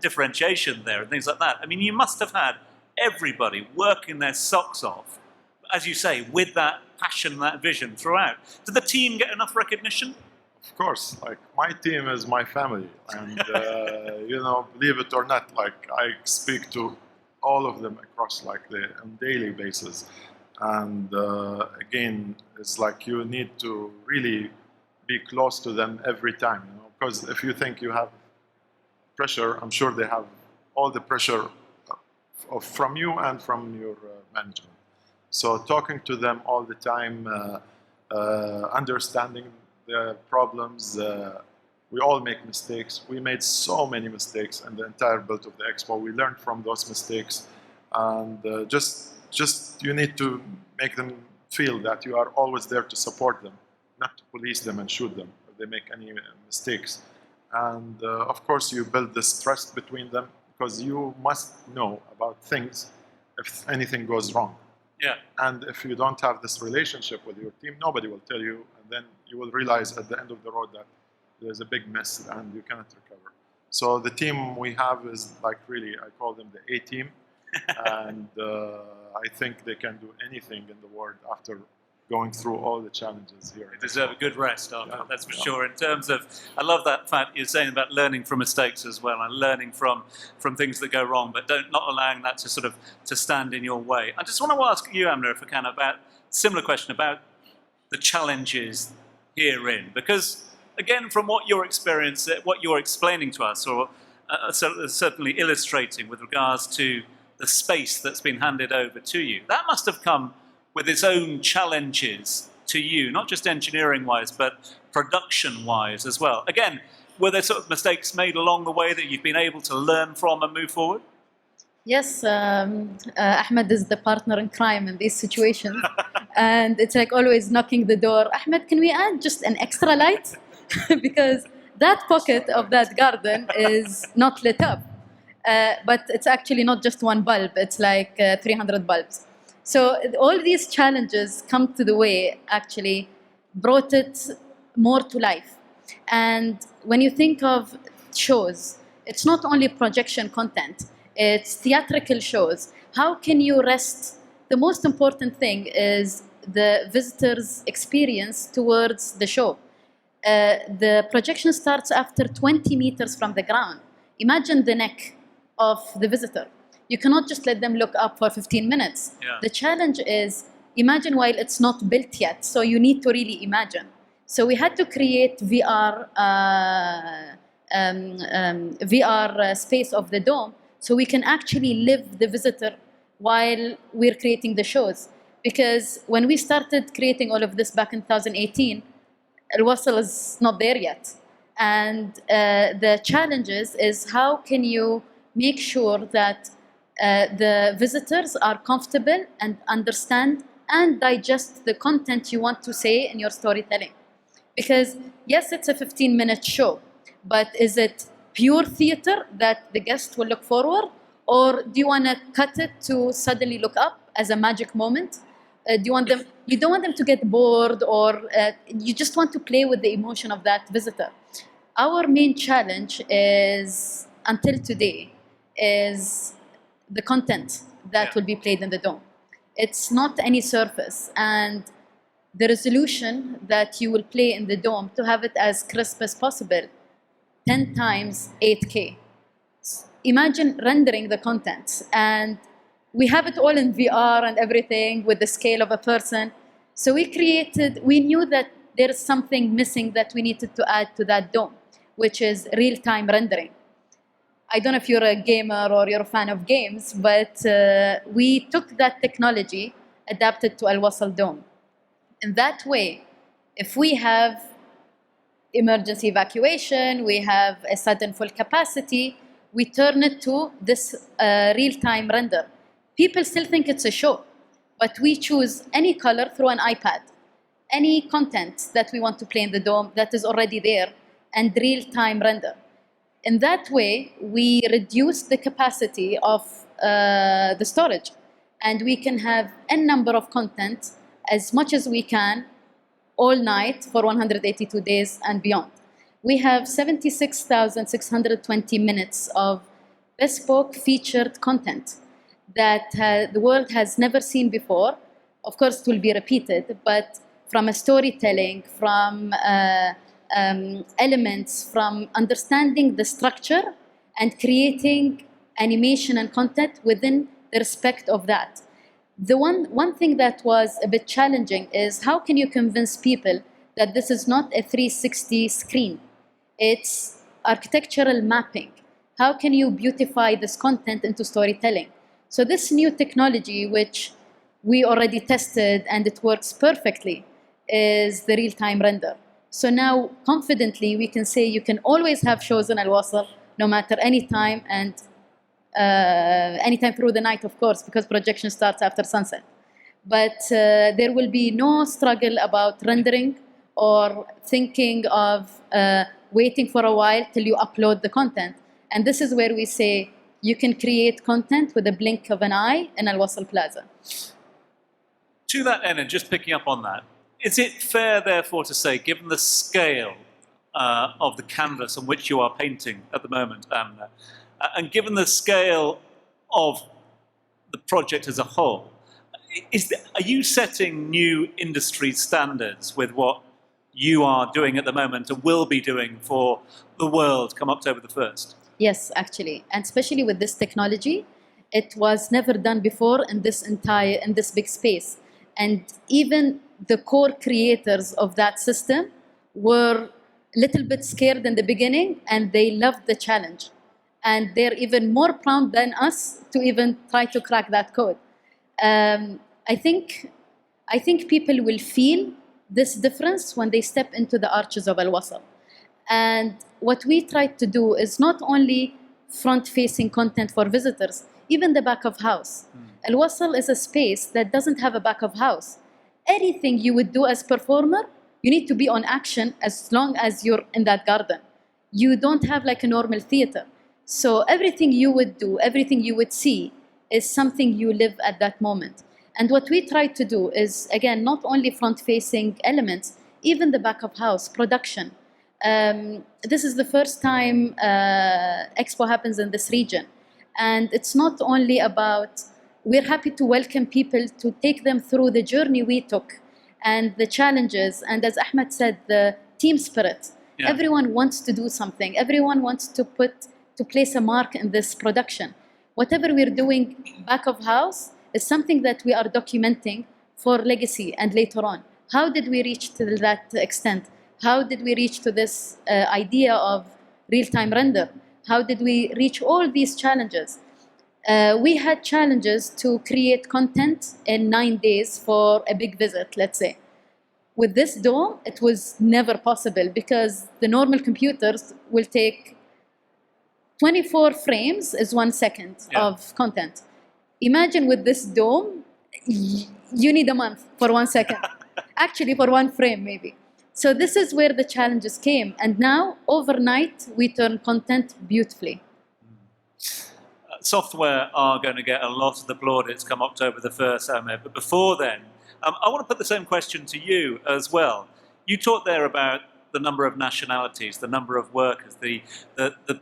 differentiation there and things like that. I mean, you must have had everybody working their socks off, as you say, with that passion, that vision throughout. Did the team get enough recognition? Of course, like my team is my family, and you know, believe it or not, like I speak to all of them across like on daily basis, and again, it's like you need to really be close to them every time, you know, because if you think you have pressure, I'm sure they have all the pressure from you and from your management. So talking to them all the time, understanding the problems. We all make mistakes. We made so many mistakes in the entire build of the expo. We learned from those mistakes, and just you need to make them feel that you are always there to support them, not to police them and shoot them if they make any mistakes. And of course, you build this trust between them, because you must know about things if anything goes wrong. Yeah. And if you don't have this relationship with your team, nobody will tell you, and then you will realize at the end of the road that there's a big mess and you cannot recover. So the team we have is like really, I call them the A-team, and I think they can do anything in the world after going through all the challenges here. They deserve a good rest after, that's for sure. In terms of, I love that fact you're saying about learning from mistakes as well, and learning from things that go wrong, but not allowing that to sort of to stand in your way. I just want to ask you, Amna, if I can, about similar question about the challenges herein, because again, from what your experience, what you're explaining to us, or certainly illustrating with regards to the space that's been handed over to you, that must have come with its own challenges to you, not just engineering-wise, but production-wise as well. Again, were there sort of mistakes made along the way that you've been able to learn from and move forward? Yes, Ahmed is the partner in crime in these situations. And it's like always knocking the door. Ahmed, can we add just an extra light? Because that pocket of that garden is not lit up. but it's actually not just one bulb, it's like 300 bulbs. So all these challenges come to the way, actually brought it more to life. And when you think of shows, it's not only projection content, it's theatrical shows. How can you rest? The most important thing is the visitor's experience towards the show. The projection starts after 20 meters from the ground. Imagine the neck of the visitor. You cannot just let them look up for 15 minutes. Yeah. The challenge is, imagine while it's not built yet, so you need to really imagine. So we had to create VR space of the dome, so we can actually live the visitor while we're creating the shows. Because when we started creating all of this back in 2018, Wasl is not there yet. And the challenges is how can you make sure that the visitors are comfortable and understand and digest the content you want to say in your storytelling. Because yes, it's a 15-minute show, but is it pure theater that the guest will look forward? Or do you want to cut it to suddenly look up as a magic moment? Do you want them? You don't want them to get bored, or you just want to play with the emotion of that visitor. Our main challenge is, until today, is the content that will be played in the dome. It's not any surface, and the resolution that you will play in the dome, to have it as crisp as possible, 10 times 8K. Imagine rendering the content, and we have it all in VR and everything with the scale of a person. So we knew that there is something missing that we needed to add to that dome, which is real-time rendering. I don't know if you're a gamer or you're a fan of games, but we took that technology, adapted to Al Wasl Dome. In that way, if we have emergency evacuation, we have a sudden full capacity, we turn it to this real-time render. People still think it's a show, but we choose any color through an iPad, any content that we want to play in the dome that is already there, and real-time render. In that way, we reduce the capacity of the storage, and we can have n number of content as much as we can all night for 182 days and beyond. We have 76,620 minutes of bespoke featured content that the world has never seen before. Of course, it will be repeated, but from a storytelling, from elements, from understanding the structure and creating animation and content within the respect of that. The one thing that was a bit challenging is how can you convince people that this is not a 360 screen? It's architectural mapping. How can you beautify this content into storytelling? So this new technology, which we already tested and it works perfectly, is the real-time render. So now, confidently, we can say you can always have shows in Al Wasl, no matter any time, and anytime through the night, of course, because projection starts after sunset. But there will be no struggle about rendering or thinking of waiting for a while till you upload the content. And this is where we say you can create content with a blink of an eye in Al Wasl Plaza. To that end, and just picking up on that, is it fair, therefore, to say, given the scale of the canvas on which you are painting at the moment, Amna, and given the scale of the project as a whole, are you setting new industry standards with what you are doing at the moment and will be doing for the world come October the 1st? Yes, actually, and especially with this technology, it was never done before in this big space. And even the core creators of that system were a little bit scared in the beginning, and they loved the challenge. And they're even more proud than us to even try to crack that code. I think people will feel this difference when they step into the arches of Al Wasl. And what we try to do is not only front-facing content for visitors, even the back of house. Al Wasl is a space that doesn't have a back of house. Anything you would do as performer, you need to be on action as long as you're in that garden. You don't have like a normal theater. So everything you would do, everything you would see is something you live at that moment. And what we try to do is, again, not only front-facing elements, even the back of house, production. This is the first time Expo happens in this region. And it's not only about, we're happy to welcome people to take them through the journey we took and the challenges. And as Ahmed said, the team spirit. Yeah. Everyone wants to do something. Everyone wants to place a mark in this production. Whatever we're doing back of house is something that we are documenting for legacy and later on. How did we reach to that extent? How did we reach to this idea of real-time render? How did we reach all these challenges? We had challenges to create content in 9 days for a big visit, let's say. With this dome, it was never possible because the normal computers will take 24 frames is 1 second of content. Imagine with this dome, you need a month for 1 second. Actually, for 1 frame, maybe. So this is where the challenges came. And now, overnight, we turn content beautifully. Software are going to get a lot of the plaudits come October the 1st, Ahmed. But before then, I want to put the same question to you as well. You talked there about the number of nationalities, the number of workers, the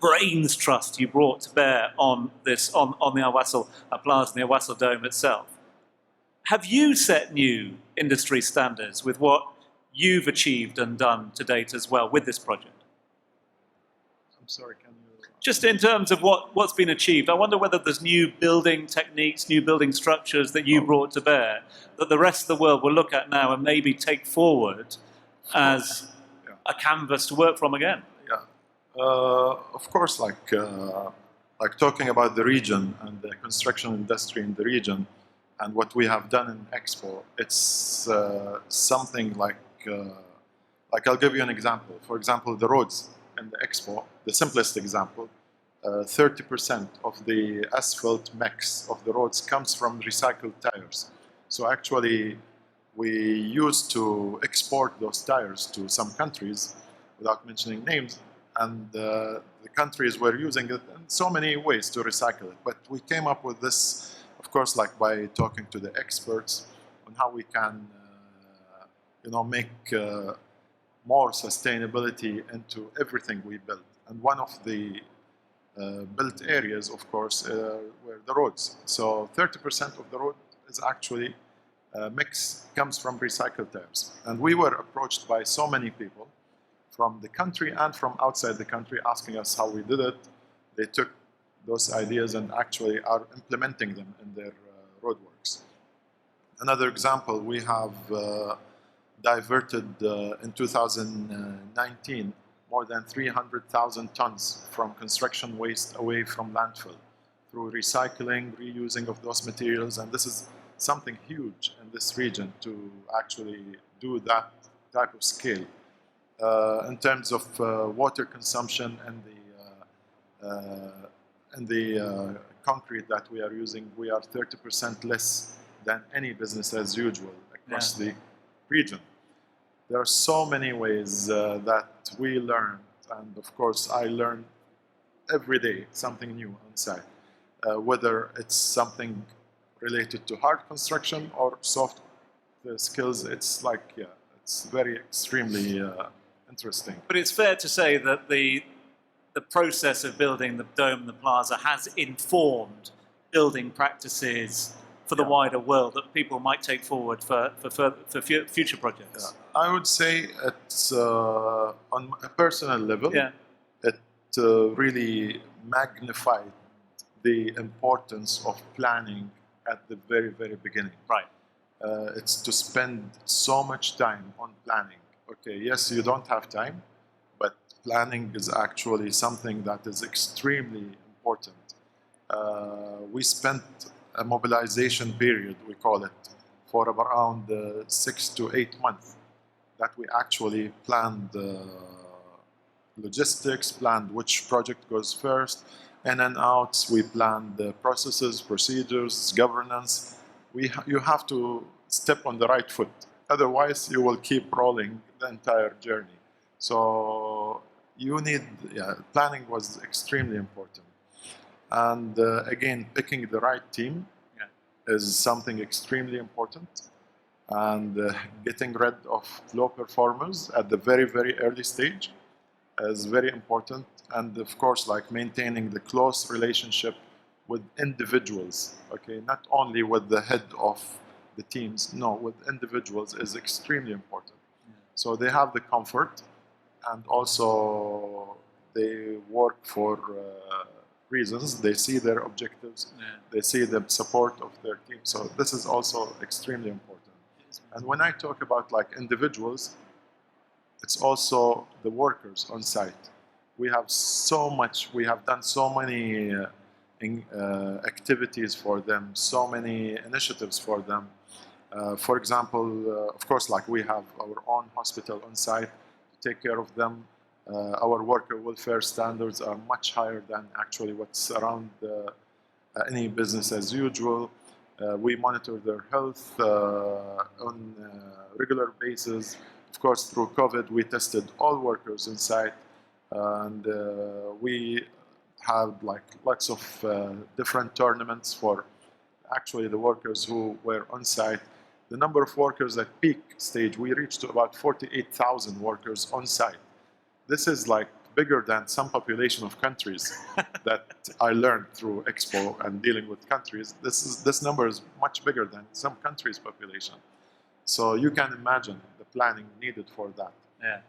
brains trust you brought to bear on this, on the Wasl Plaza, the Wasl Dome itself. Have you set new industry standards with what you've achieved and done to date as well with this project? I'm sorry, can you... Just in terms of what's been achieved, I wonder whether there's new building techniques, new building structures that you brought to bear that the rest of the world will look at now and maybe take forward as a canvas to work from again. Yeah, of course, like talking about the region and the construction industry in the region and what we have done in Expo, it's something like I'll give you an example. For example, the roads in the Expo, the simplest example, 30% of the asphalt mix of the roads comes from recycled tires. So actually, we used to export those tires to some countries, without mentioning names, and the countries were using it in so many ways to recycle it. But we came up with this, of course, like by talking to the experts on how we can, make more sustainability into everything we build. And one of the built areas, of course, were the roads. So 30% of the road is actually mix comes from recycled tires. And we were approached by so many people from the country and from outside the country asking us how we did it. They took those ideas and actually are implementing them in their roadworks. Another example, we have diverted in 2019 more than 300,000 tons from construction waste away from landfill through recycling, reusing of those materials, and this is something huge in this region to actually do that type of scale. In terms of water consumption and the concrete that we are using, we are 30% less than any business as usual across the region. There are so many ways that we learn, and of course I learn every day something new on site, whether it's something related to hard construction or soft skills. It's like, it's very extremely interesting. But it's fair to say that the process of building the dome, the plaza, has informed building practices for the wider world that people might take forward for future projects. I would say it's on a personal level, it really magnified the importance of planning at the very, very beginning. Right. It's to spend so much time on planning. Okay, yes, you don't have time, but planning is actually something that is extremely important. We spent a mobilization period, we call it, for around 6 to 8 months that we actually planned logistics, planned which project goes first, in and outs. We planned the processes, procedures, governance. You have to step on the right foot. Otherwise, you will keep rolling the entire journey. So you need, planning was extremely important. And again, picking the right team is something extremely important. And getting rid of low performers at the very, very early stage is very important. And of course, like maintaining the close relationship with individuals, okay, not only with the head of the teams, no, with individuals is extremely important. So they have the comfort, and also they work for reasons. They see their objectives, they see the support of their team. So this is also extremely important. And when I talk about like individuals, it's also the workers on site. We have so much, we have done so many activities for them, so many initiatives for them. For example, of course, like we have our own hospital on site to take care of them. Our worker welfare standards are much higher than actually what's around any business as usual. We monitor their health on a regular basis. Of course, through COVID, we tested all workers on site, and we had like lots of different tournaments for actually the workers who were on site. The number of workers at peak stage, we reached to about 48,000 workers on site. This is like bigger than some population of countries that I learned through Expo and dealing with countries. This number is much bigger than some countries' population. So you can imagine the planning needed for that. Yeah.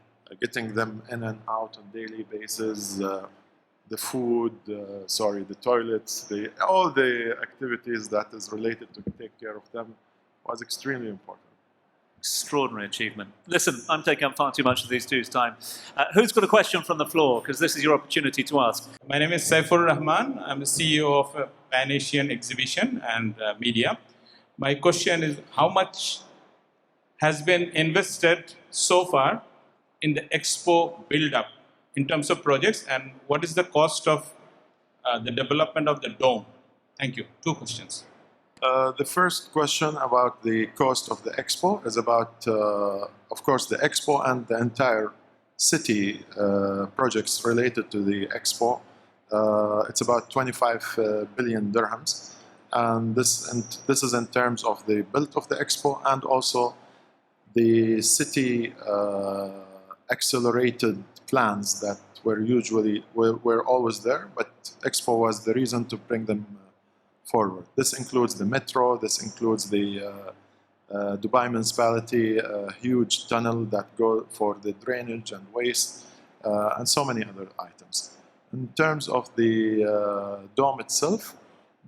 Getting them in and out on daily basis, the food, the toilets, all the activities that is related to take care of them was extremely important. Extraordinary achievement. Listen, I'm taking up far too much of these two's time. Who's got a question from the floor? Because this is your opportunity to ask. My name is Saifur Rahman. I'm the CEO of Pan Asian Exhibition and Media. My question is, how much has been invested so far in the Expo build-up in terms of projects, and what is the cost of the development of the dome? Thank you. Two questions. The first question about the cost of the Expo is about, of course, the Expo and the entire city projects related to the Expo. It's about 25 billion dirhams. And this is in terms of the build of the Expo and also the city accelerated plans that were always there, but Expo was the reason to bring them forward. This includes the metro, this includes the Dubai municipality, a huge tunnel that go for the drainage and waste, and so many other items. In terms of the dome itself,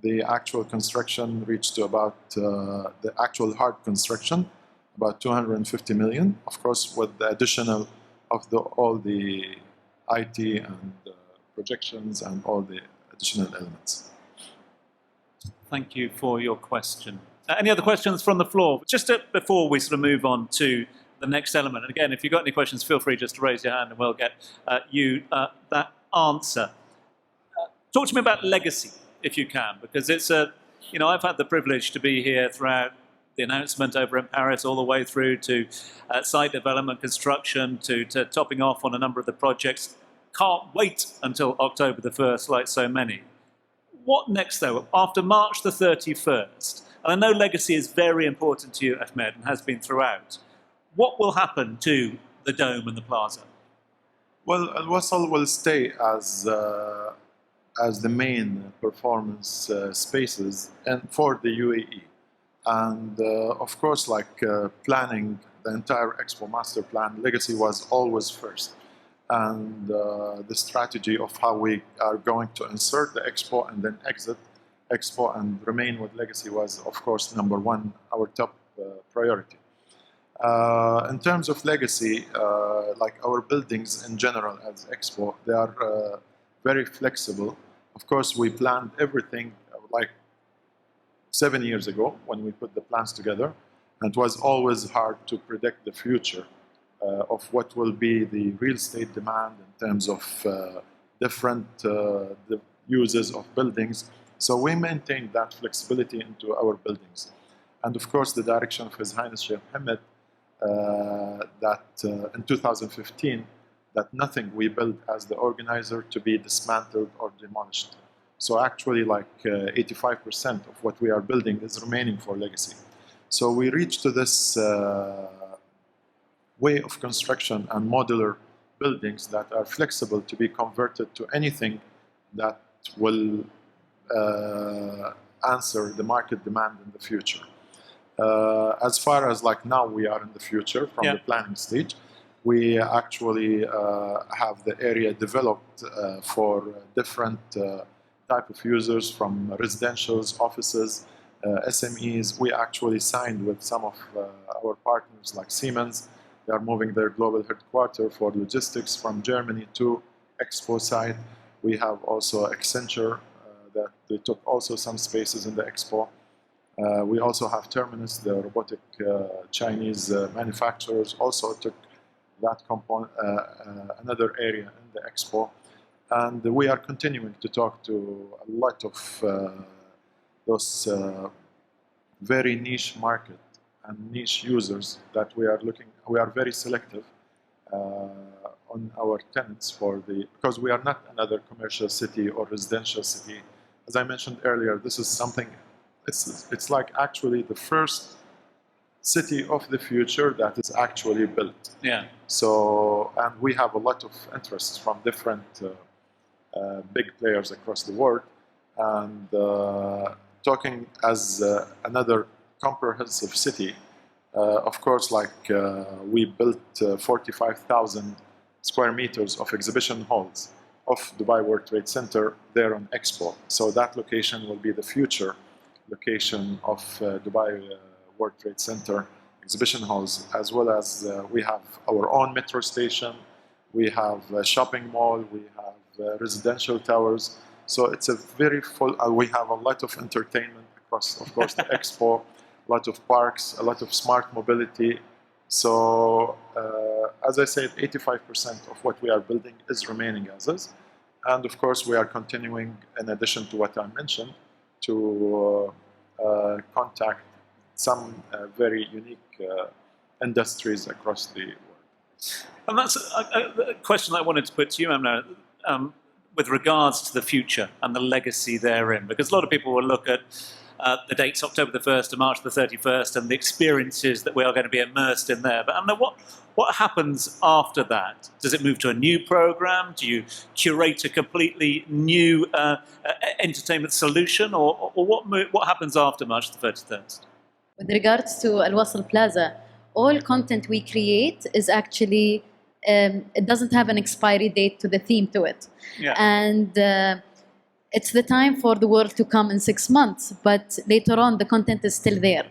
the actual construction reached to about, the actual hard construction, about 250 million, of course, with the additional of all the IT and projections and all the additional elements. Thank you for your question. Any other questions from the floor? Just before we sort of move on to the next element, and again, if you've got any questions, feel free just to raise your hand and we'll get you that answer. Talk to me about legacy, if you can, because it's I've had the privilege to be here throughout the announcement over in Paris, all the way through to site development, construction, to topping off on a number of the projects. Can't wait until October the 1st, like so many. What next, though, after March the 31st? And I know legacy is very important to you, Ahmed, and has been throughout. What will happen to the dome and the plaza? Well, Al Wasl will stay as the main performance spaces and for the UAE. And of course, like planning the entire Expo master plan, legacy was always first. And the strategy of how we are going to insert the Expo and then exit Expo and remain with legacy was, of course, number one, our top priority. In terms of legacy, like our buildings in general as Expo, they are very flexible. Of course, we planned everything like 7 years ago when we put the plans together, and it was always hard to predict the future of what will be the real estate demand in terms of different the uses of buildings. So we maintained that flexibility into our buildings. And of course, the direction of His Highness Sheikh Mohammed that in 2015, that nothing we built as the organizer to be dismantled or demolished. So actually like 85% of what we are building is remaining for legacy. So we reached to this way of construction and modular buildings that are flexible to be converted to anything that will answer the market demand in the future. As far as like now we are in the future from the planning stage, we actually have the area developed for different type of users, from residentials, offices, SMEs. We actually signed with some of our partners like Siemens. They are moving their global headquarters for logistics from Germany to Expo site. We have also Accenture that they took also some spaces in the Expo. We also have Terminus, the robotic Chinese manufacturers, also took that component, another area in the Expo. And we are continuing to talk to a lot of those very niche market and niche users that we are looking. We are very selective on our tenants because we are not another commercial city or residential city. As I mentioned earlier, this is something, it's like actually the first city of the future that is actually built. Yeah. So, and we have a lot of interests from different big players across the world. And talking as another comprehensive city, of course, like we built 45,000 square meters of exhibition halls of Dubai World Trade Center there on Expo. So that location will be the future location of Dubai World Trade Center exhibition halls, as well as we have our own metro station, we have a shopping mall, we have residential towers. So it's a very full, we have a lot of entertainment across, of course, the Expo, a lot of parks, a lot of smart mobility. So as I said, 85% of what we are building is remaining as is. And of course, we are continuing, in addition to what I mentioned, to contact some very unique industries across the world. And that's a question I wanted to put to you, Amna, with regards to the future and the legacy therein, because a lot of people will look at the dates October the 1st to March the 31st and the experiences that we are going to be immersed in there. But Amna, what happens after that? Does it move to a new program? Do you curate a completely new entertainment solution, or what happens after March the 31st? With regards to Wasl Plaza, all content we create is actually, it doesn't have an expiry date to the theme to it. Yeah. And it's the time for the world to come in 6 months, but later on the content is still there.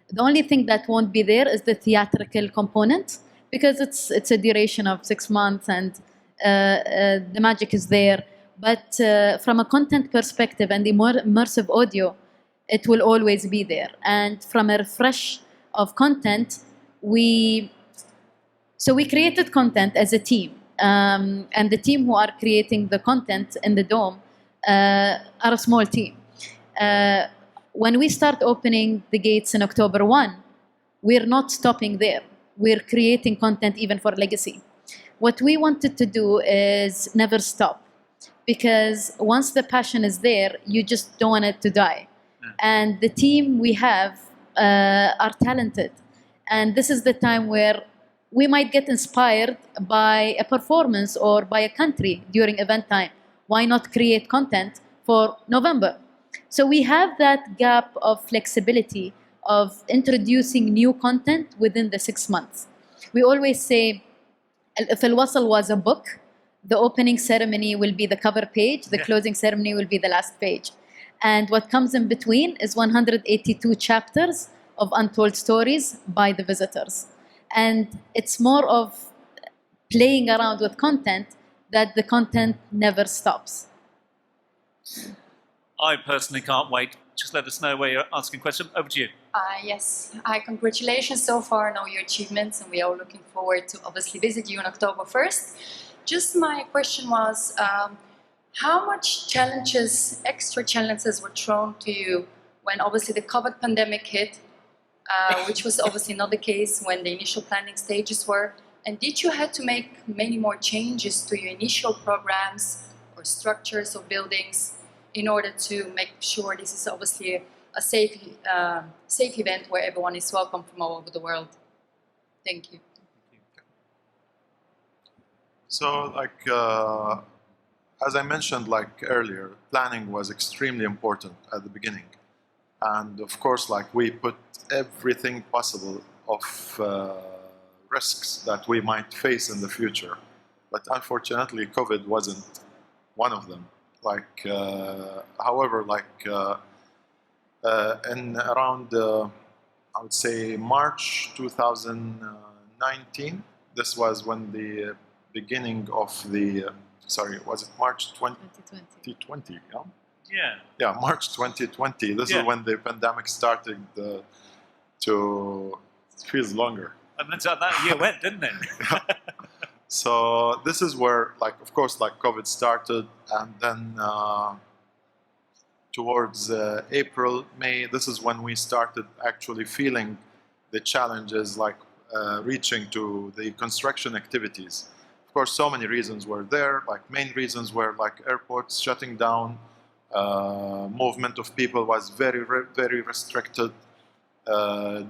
The only thing that won't be there is the theatrical component, because it's a duration of 6 months and the magic is there. But from a content perspective and the more immersive audio, it will always be there. And from a refresh of content, we created content as a team. And the team who are creating the content in the dome are a small team. When we start opening the gates in October 1, we're not stopping there. We're creating content even for legacy. What we wanted to do is never stop, because once the passion is there, you just don't want it to die. And the team we have are talented. And this is the time where we might get inspired by a performance or by a country during event time. Why not create content for November? So we have that gap of flexibility of introducing new content within the 6 months. We always say, if Al-Wasl was a book, the opening ceremony will be the cover page, the closing ceremony will be the last page. And what comes in between is 182 chapters of untold stories by the visitors. And it's more of playing around with content that the content never stops. I personally can't wait. Just let us know where you're asking questions. Over to you. Yes. Congratulations so far on all your achievements, and we are looking forward to obviously visit you on October 1st. Just my question was, how much challenges, extra challenges were thrown to you when obviously the COVID pandemic hit, which was obviously not the case when the initial planning stages were? And did you have to make many more changes to your initial programs or structures of buildings in order to make sure this is obviously a safe event where everyone is welcome from all over the world. Thank you. So, as I mentioned, earlier, planning was extremely important at the beginning, and of course, we put everything possible of risks that we might face in the future, but unfortunately, COVID wasn't one of them. However, in around I would say March 2019, this was when the beginning of the, sorry, was it March 2020? Yeah? Yeah, March 2020. This is when the pandemic started to, it feels longer. And that's how that year went, didn't it? So this is where, of course, COVID started, and then towards April, May, this is when we started actually feeling the challenges, reaching to the construction activities. Of course, so many reasons were there. Main reasons were airports shutting down, movement of people was very, very restricted.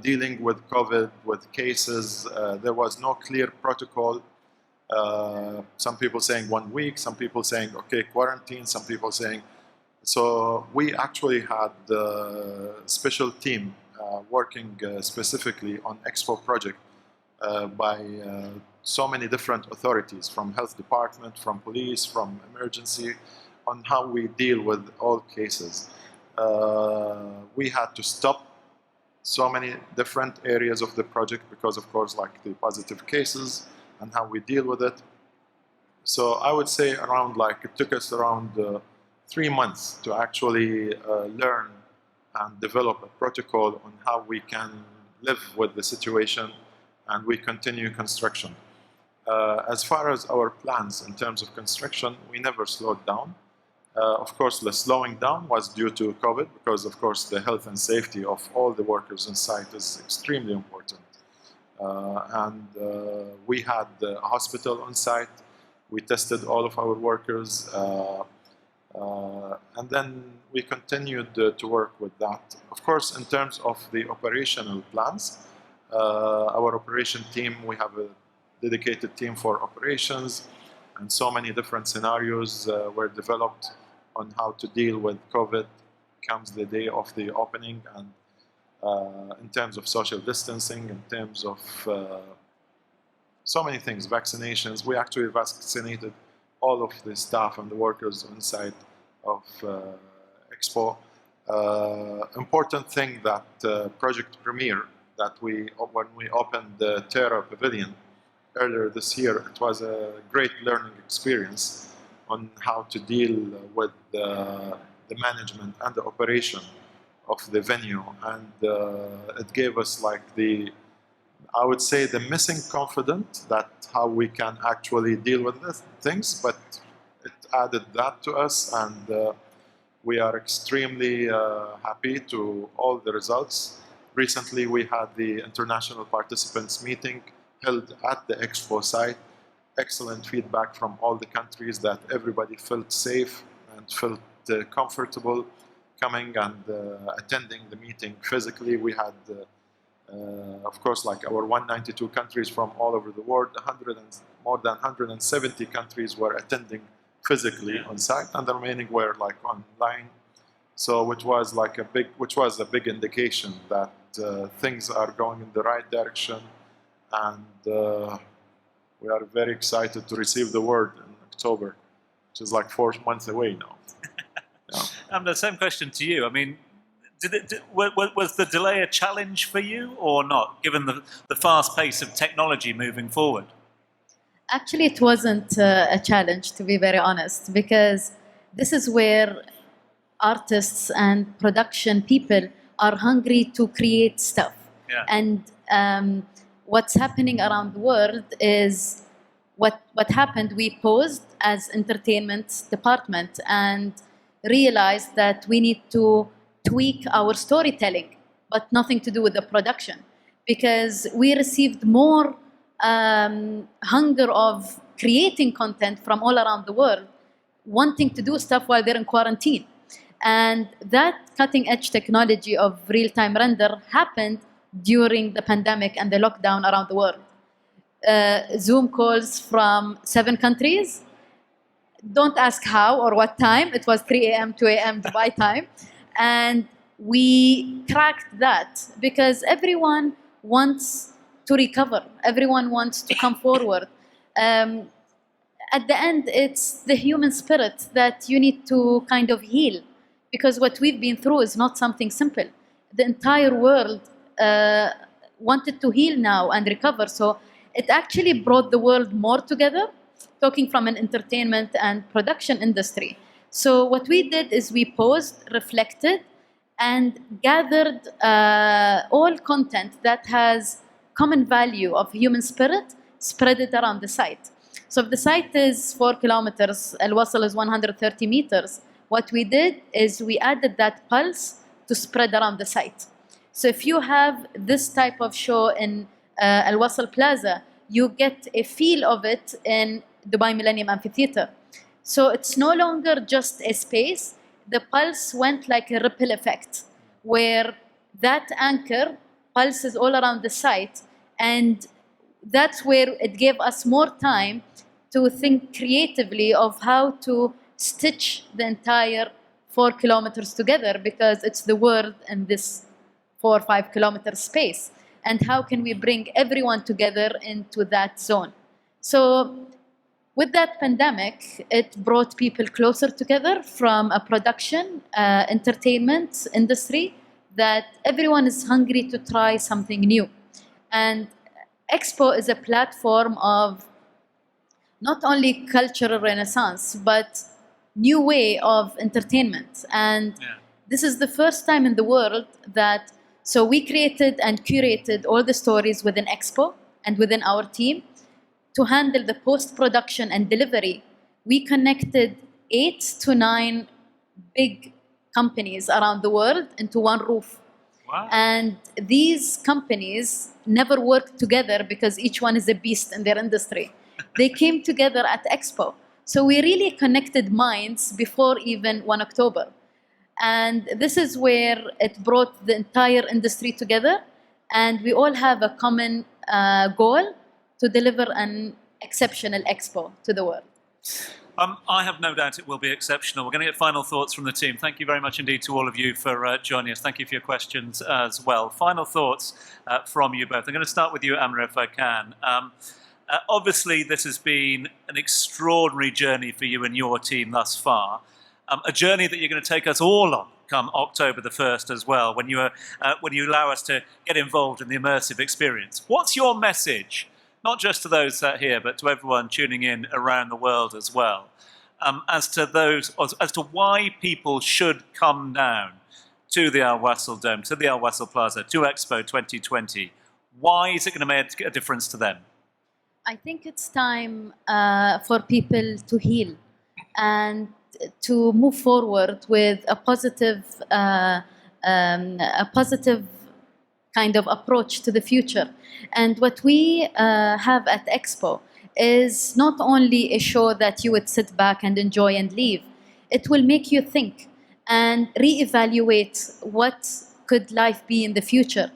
Dealing with COVID, with cases, there was no clear protocol. Some people saying 1 week, some people saying, okay, quarantine, some people saying. So we actually had a special team working specifically on Expo project by so many different authorities, from health department, from police, from emergency, on how we deal with all cases. We had to stop so many different areas of the project because, of course, the positive cases and how we deal with it. So I would say around it took us around 3 months to actually learn and develop a protocol on how we can live with the situation, and we continue construction. As far as our plans in terms of construction, we never slowed down. Of course, the slowing down was due to COVID because, of course, the health and safety of all the workers on site is extremely important. We had a hospital on site. We tested all of our workers. And then we continued to work with that. Of course, in terms of the operational plans, our operation team, we have a dedicated team for operations, and so many different scenarios were developed on how to deal with COVID comes the day of the opening, and in terms of social distancing, in terms of so many things, vaccinations. We actually vaccinated all of the staff and the workers on site of Expo. Important thing that project premiere that when we opened the Terra Pavilion earlier this year, it was a great learning experience on how to deal with the management and the operation of the venue, and it gave us I would say the missing confidence that how we can actually deal with these things, but it added that to us, and we are extremely happy to all the results. Recently we had the international participants meeting held at the Expo site. Excellent feedback from all the countries that everybody felt safe and felt comfortable coming and attending the meeting physically. We had of course, our 192 countries from all over the world, more than 170 countries were attending physically on site, and the remaining were online. So, which was a big indication that things are going in the right direction, and we are very excited to receive the word in October, which is 4 months away now. Yeah. The same question to you. I mean, was the delay a challenge for you or not, given the fast pace of technology moving forward? Actually, it wasn't a challenge, to be very honest, because this is where artists and production people are hungry to create stuff. Yeah. And what's happening around the world is what happened, we paused as entertainment department and realized that we need to tweak our storytelling, but nothing to do with the production, because we received more hunger of creating content from all around the world, wanting to do stuff while they're in quarantine. And that cutting edge technology of real-time render happened during the pandemic and the lockdown around the world. Zoom calls from 7 countries. Don't ask how or what time. It was 3 a.m., 2 a.m. Dubai time. And we cracked that because everyone wants to recover. Everyone wants to come forward. At the end, it's the human spirit that you need to kind of heal, because what we've been through is not something simple. The entire world wanted to heal now and recover. So it actually brought the world more together, talking from an entertainment and production industry. So what we did is we paused, reflected, and gathered all content that has common value of human spirit, spread it around the site. So if the site is 4 kilometers, Al-Wasl is 130 meters, what we did is we added that pulse to spread around the site. So if you have this type of show in Wasl Plaza, you get a feel of it in Dubai Millennium Amphitheater. So it's no longer just a space. The pulse went like a ripple effect, where that anchor pulses all around the site, and that's where it gave us more time to think creatively of how to stitch the entire 4 kilometers together, because it's the world in this 4 or 5 kilometer space. And how can we bring everyone together into that zone? So with that pandemic, it brought people closer together from a production, entertainment industry, that everyone is hungry to try something new. And Expo is a platform of not only cultural renaissance, but new way of entertainment. And this is the first time in the world that, so we created and curated all the stories within Expo and within our team. To handle the post-production and delivery, we connected 8 to 9 big companies around the world into one roof. Wow. And these companies never worked together because each one is a beast in their industry. They came together at Expo. So we really connected minds before even 1 October. And this is where it brought the entire industry together. And we all have a common goal to deliver an exceptional Expo to the world. I have no doubt it will be exceptional. We're going to get final thoughts from the team. Thank you very much indeed to all of you for joining us. Thank you for your questions as well. Final thoughts from you both. I'm going to start with you, Amra, if I can. Obviously, this has been an extraordinary journey for you and your team thus far. A journey that you're going to take us all on come October the 1st as well, when you allow us to get involved in the immersive experience. What's your message, not just to those sat here, but to everyone tuning in around the world as well, as to why people should come down to the Al Wasl Dome, to the Al Wasl Plaza, to Expo 2020? Why is it going to make a difference to them? I think it's time for people to heal and to move forward with a positive kind of approach to the future. And what we have at Expo is not only a show that you would sit back and enjoy and leave. It will make you think and reevaluate what could life be in the future.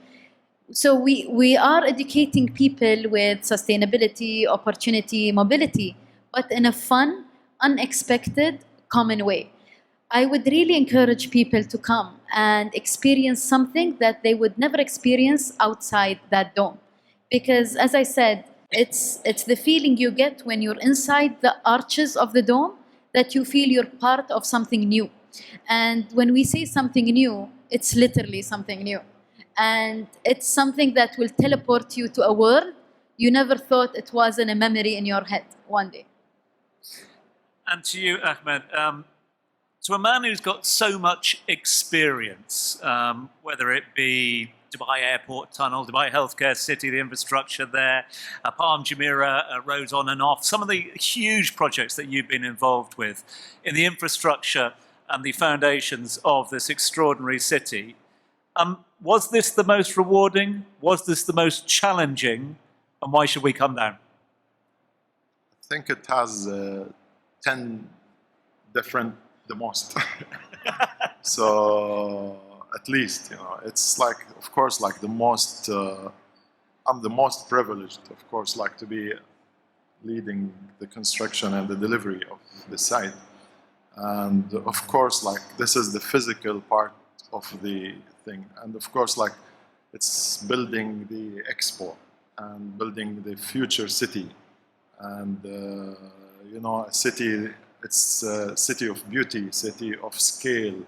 So we are educating people with sustainability, opportunity, mobility, but in a fun, unexpected, common way. I would really encourage people to come and experience something that they would never experience outside that dome. Because as I said, it's the feeling you get when you're inside the arches of the dome, that you feel you're part of something new. And when we say something new, it's literally something new. And it's something that will teleport you to a world you never thought it was in a memory in your head one day. And to you, Ahmed, to a man who's got so much experience, whether it be Dubai Airport Tunnel, Dubai Healthcare City, the infrastructure there, Palm Jumeirah, roads on and off, some of the huge projects that you've been involved with in the infrastructure and the foundations of this extraordinary city. Was this the most rewarding? Was this the most challenging? And why should we come down? I think it has 10 different, the most. So at least, it's like, of course, like the most, I'm the most privileged, of course, like to be leading the construction and the delivery of the site. And of course, like this is the physical part of the thing. And of course, like it's building the expo and building the future city. And, a city, it's a city of beauty, city of scale.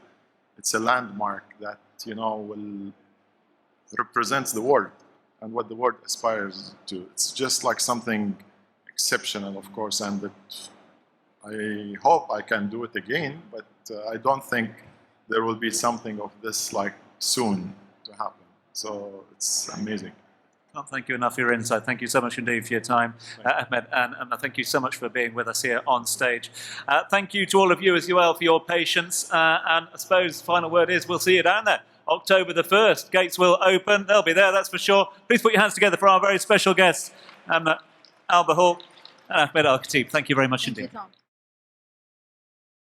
It's a landmark that, will represents the world and what the world aspires to. It's just like something exceptional, of course, and that I hope I can do it again, but I don't think there will be something of this like soon to happen. So it's amazing. Can't thank you enough for your insight. Thank you so much indeed for your time, Ahmed, and thank you so much for being with us here on stage. Thank you to all of you as well for your patience, and I suppose the final word is we'll see you down there. October the 1st, gates will open. They'll be there, that's for sure. Please put your hands together for our very special guests, Alba Hall and Ahmed Al-Khatib. Thank you very much indeed. Thank you, Tom.